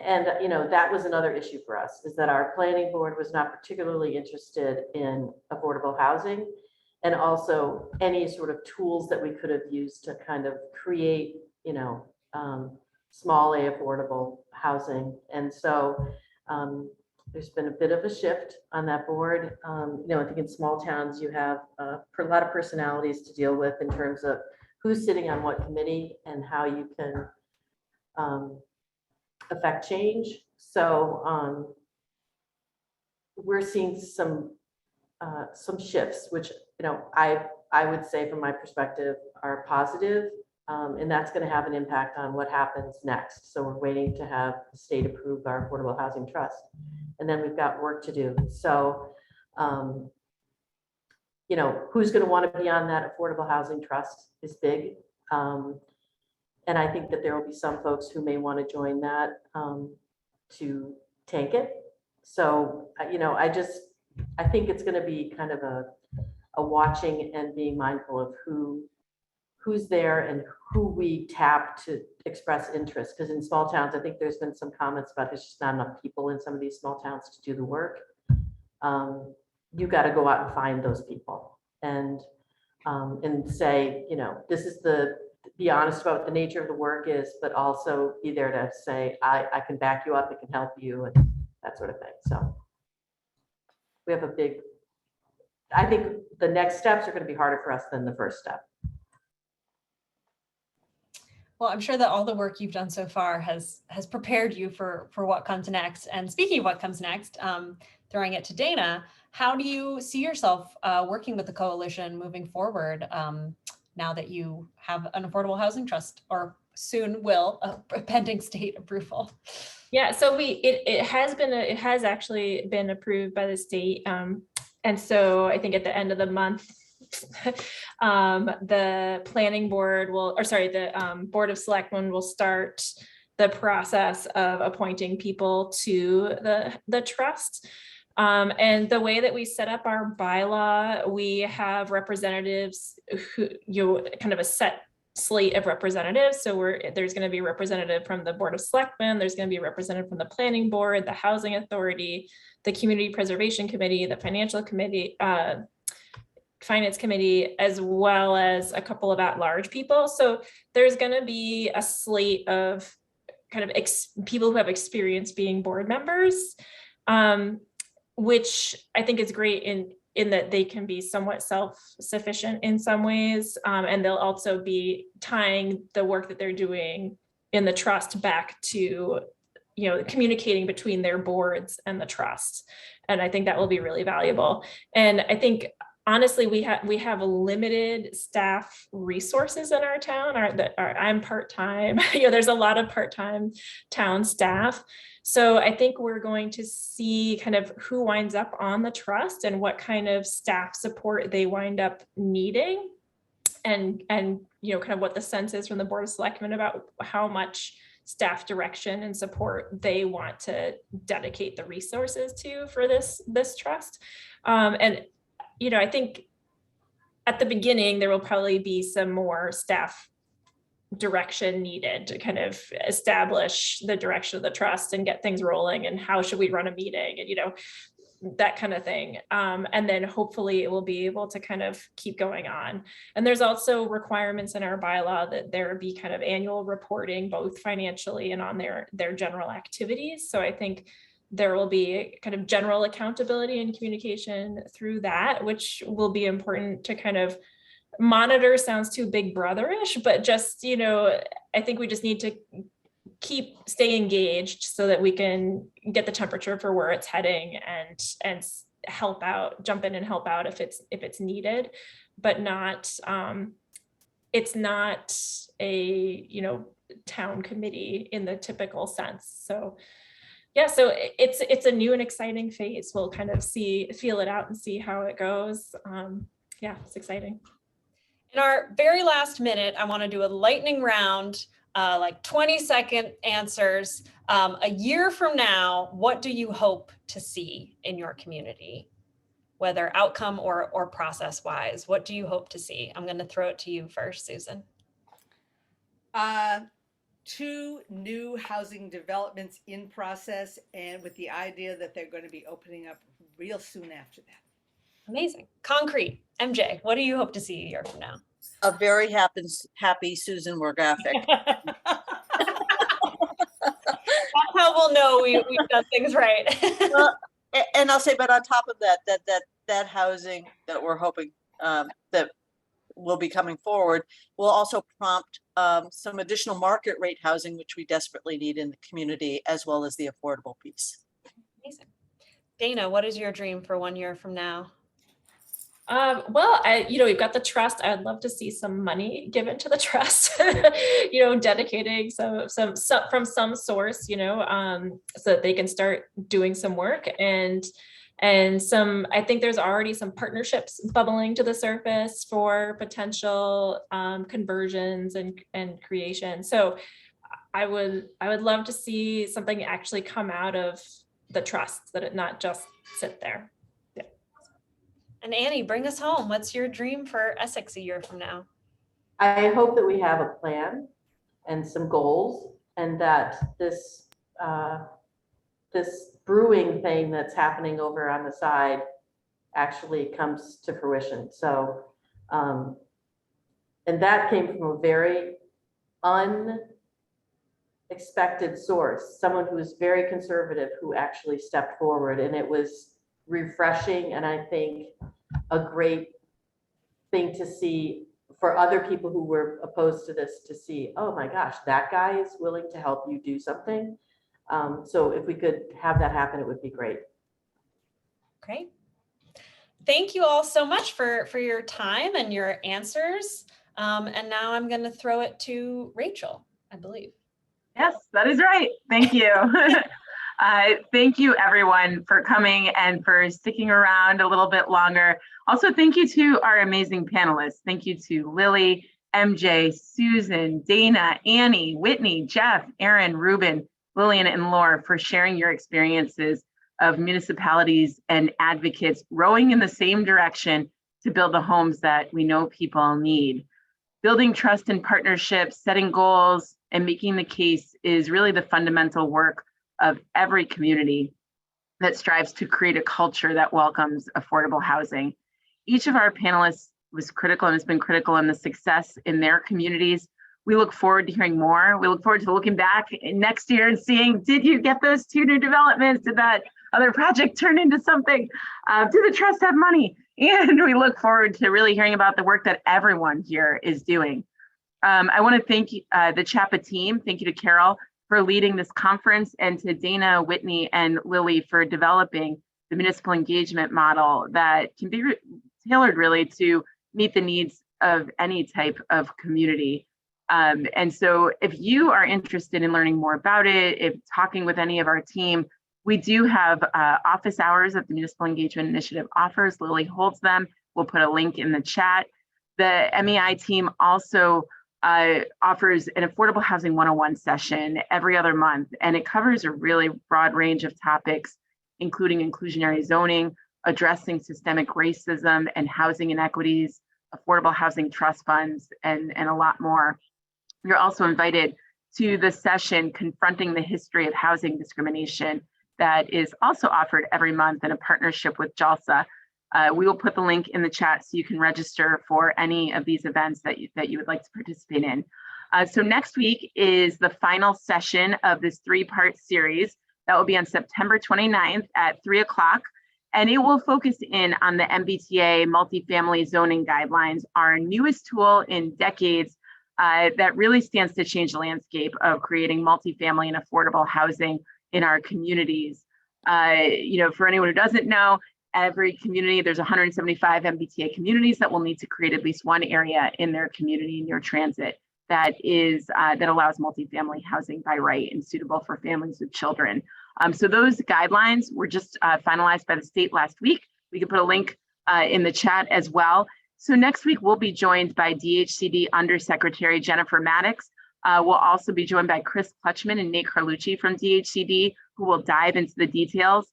And that was another issue for us, is that our planning board was not particularly interested in affordable housing, and also any sort of tools that we could have used to kind of create, small A affordable housing. And so there's been a bit of a shift on that board. I think in small towns, you have a lot of personalities to deal with in terms of who's sitting on what committee and how you can affect change. So we're seeing some shifts, which I would say from my perspective are positive, and that's going to have an impact on what happens next. So we're waiting to have the state approve our affordable housing trust, and then we've got work to do. So who's going to want to be on that affordable housing trust is big. And I think that there will be some folks who may want to join that to tank it. So, I think it's going to be kind of a watching and being mindful of who's there and who we tap to express interest. Because in small towns, I think there's been some comments about there's just not enough people in some of these small towns to do the work. You got to go out and find those people and say, this is be honest about what the nature of the work is, but also be there to say, I can back you up, it can help you, and that sort of thing. So we have I think the next steps are going to be harder for us than the first step. Well, I'm sure that all the work you've done so far has prepared you for what comes next. And speaking of what comes next, throwing it to Dana, how do you see yourself working with the coalition moving forward now that you have an affordable housing trust, or soon will, pending state approval? Yeah, so it has actually been approved by the state, and so I think at the end of the month, the planning board the Board of Selectmen will start the process of appointing people to the trust. And the way that we set up our bylaw, we have representatives who kind of a set slate of representatives. So there's going to be a representative from the Board of Selectmen, there's going to be a representative from the Planning Board, the Housing Authority, the Community Preservation Committee, the Financial Committee, Finance Committee, as well as a couple of at-large people. So there's going to be a slate of kind of people who have experience being board members, which I think is great in that they can be somewhat self-sufficient in some ways. And they'll also be tying the work that they're doing in the trust back to, communicating between their boards and the trust. And I think that will be really valuable. And I think, honestly, we have limited staff resources in our town. I'm part-time. There's a lot of part-time town staff. So I think we're going to see kind of who winds up on the trust and what kind of staff support they wind up needing, and kind of what the sense is from the Board of Selectmen about how much staff direction and support they want to dedicate the resources to for this trust. And I think at the beginning, there will probably be some more staff direction needed to kind of establish the direction of the trust and get things rolling, and how should we run a meeting, and that kind of thing. And then hopefully it will be able to kind of keep going on. And there's also requirements in our bylaw that there be kind of annual reporting, both financially and on their general activities. So I think there will be kind of general accountability and communication through that, which will be important to kind of monitor. Sounds too big brotherish, but just, you know, I think we just need to stay engaged so that we can get the temperature for where it's heading and help out, jump in and help out if it's needed, but not, it's not a, you know, town committee in the typical sense. So yeah, so it's a new and exciting phase. We'll kind of feel it out and see how it goes. Yeah, it's exciting. In our very last minute, I want to do a lightning round, like 20-second answers. A year from now, what do you hope to see in your community? Whether outcome or process wise, what do you hope to see? I'm going to throw it to you first, Susan. 2 new housing developments in process, and with the idea that they're going to be opening up real soon after that. Amazing. Concrete. MJ, what do you hope to see a year from now? A very happy Susan Worgaftik. That's how we'll know we've done things right. Well, and I'll say, but on top of that housing that we're hoping that will be coming forward will also prompt some additional market rate housing, which we desperately need in the community, as well as the affordable piece. Amazing. Dana, what is your dream for 1 year from now? Well, we've got the trust. I'd love to see some money given to the trust, dedicating some from some source, so that they can start doing some work and I think there's already some partnerships bubbling to the surface for potential conversions and creation. So I would love to see something actually come out of the trust, that it not just sit there. Yeah. And Annie, bring us home. What's your dream for Essex a year from now? I hope that we have a plan and some goals, and that this brewing thing that's happening over on the side actually comes to fruition. So, and that came from a very unexpected source, someone who was very conservative, who actually stepped forward, and it was refreshing, and I think a great thing to see for other people who were opposed to this, to see, oh my gosh, that guy is willing to help you do something. So if we could have that happen, it would be great. Great. Thank you all so much for your time and your answers. And now I'm going to throw it to Rachel, I believe. Yes, that is right. Thank you. Thank you everyone for coming and for sticking around a little bit longer. Also, thank you to our amazing panelists. Thank you to Lily, MJ, Susan, Dana, Annie, Whitney, Jeff, Aaron, Reuben, Lillian, and Laura for sharing your experiences of municipalities and advocates rowing in the same direction to build the homes that we know people need. Building trust and partnerships, setting goals, and making the case is really the fundamental work of every community that strives to create a culture that welcomes affordable housing. Each of our panelists was critical and has been critical in the success in their communities. We look forward to hearing more. We look forward to looking back next year and seeing, did you get those 2 new developments? Did that other project turn into something? Did the trust have money? And we look forward to really hearing about the work that everyone here is doing. I want to thank the CHAPA team. Thank you to Carol for leading this conference, and to Dana, Whitney, and Lily for developing the municipal engagement model that can be tailored really to meet the needs of any type of community. And so if you are interested in learning more about it, if talking with any of our team, we do have office hours that the Municipal Engagement Initiative offers. Lily holds them. We'll put a link in the chat. The MEI team also offers an Affordable Housing 101 session every other month, and it covers a really broad range of topics, including inclusionary zoning, addressing systemic racism and housing inequities, affordable housing trust funds, and a lot more. You're also invited to the session Confronting the History of Housing Discrimination that is also offered every month in a partnership with JALSA. We will put the link in the chat so you can register for any of these events that you would like to participate in. So next week is the final session of this 3-part series. That will be on September 29th at 3 o'clock. And it will focus in on the Mbta multifamily zoning guidelines, our newest tool in decades that really stands to change the landscape of creating multifamily and affordable housing in our communities. For anyone who doesn't know, every community, there's 175 Mbta communities that will need to create at least one area in their community near transit that allows multifamily housing by right and suitable for families with children. So those guidelines were just finalized by the state last week. We can put a link in the chat as well. So next week, we'll be joined by DHCD Undersecretary Jennifer Maddox. We'll also be joined by Chris Clutchman and Nate Carlucci from DHCD, who will dive into the details.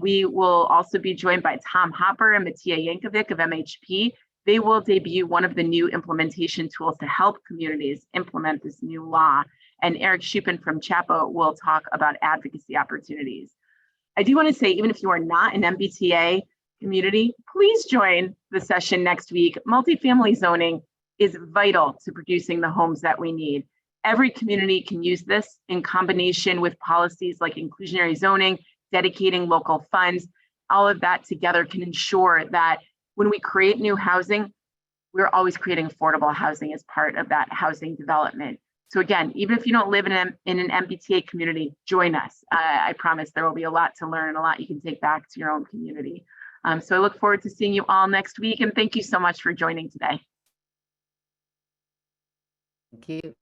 We will also be joined by Tom Hopper and Mbta Yankovic of MHP. They will debut one of the new implementation tools to help communities implement this new law. And Eric Schuppen from CHAPA will talk about advocacy opportunities. I do want to say, even if you are not an Mbta community, please join the session next week. Multifamily zoning is vital to producing the homes that we need. Every community can use this in combination with policies like inclusionary zoning, dedicating local funds. All of that together can ensure that when we create new housing, we're always creating affordable housing as part of that housing development. So again, even if you don't live in an Mbta community, join us. I promise there will be a lot to learn and a lot you can take back to your own community. So I look forward to seeing you all next week, and thank you so much for joining today. Thank you.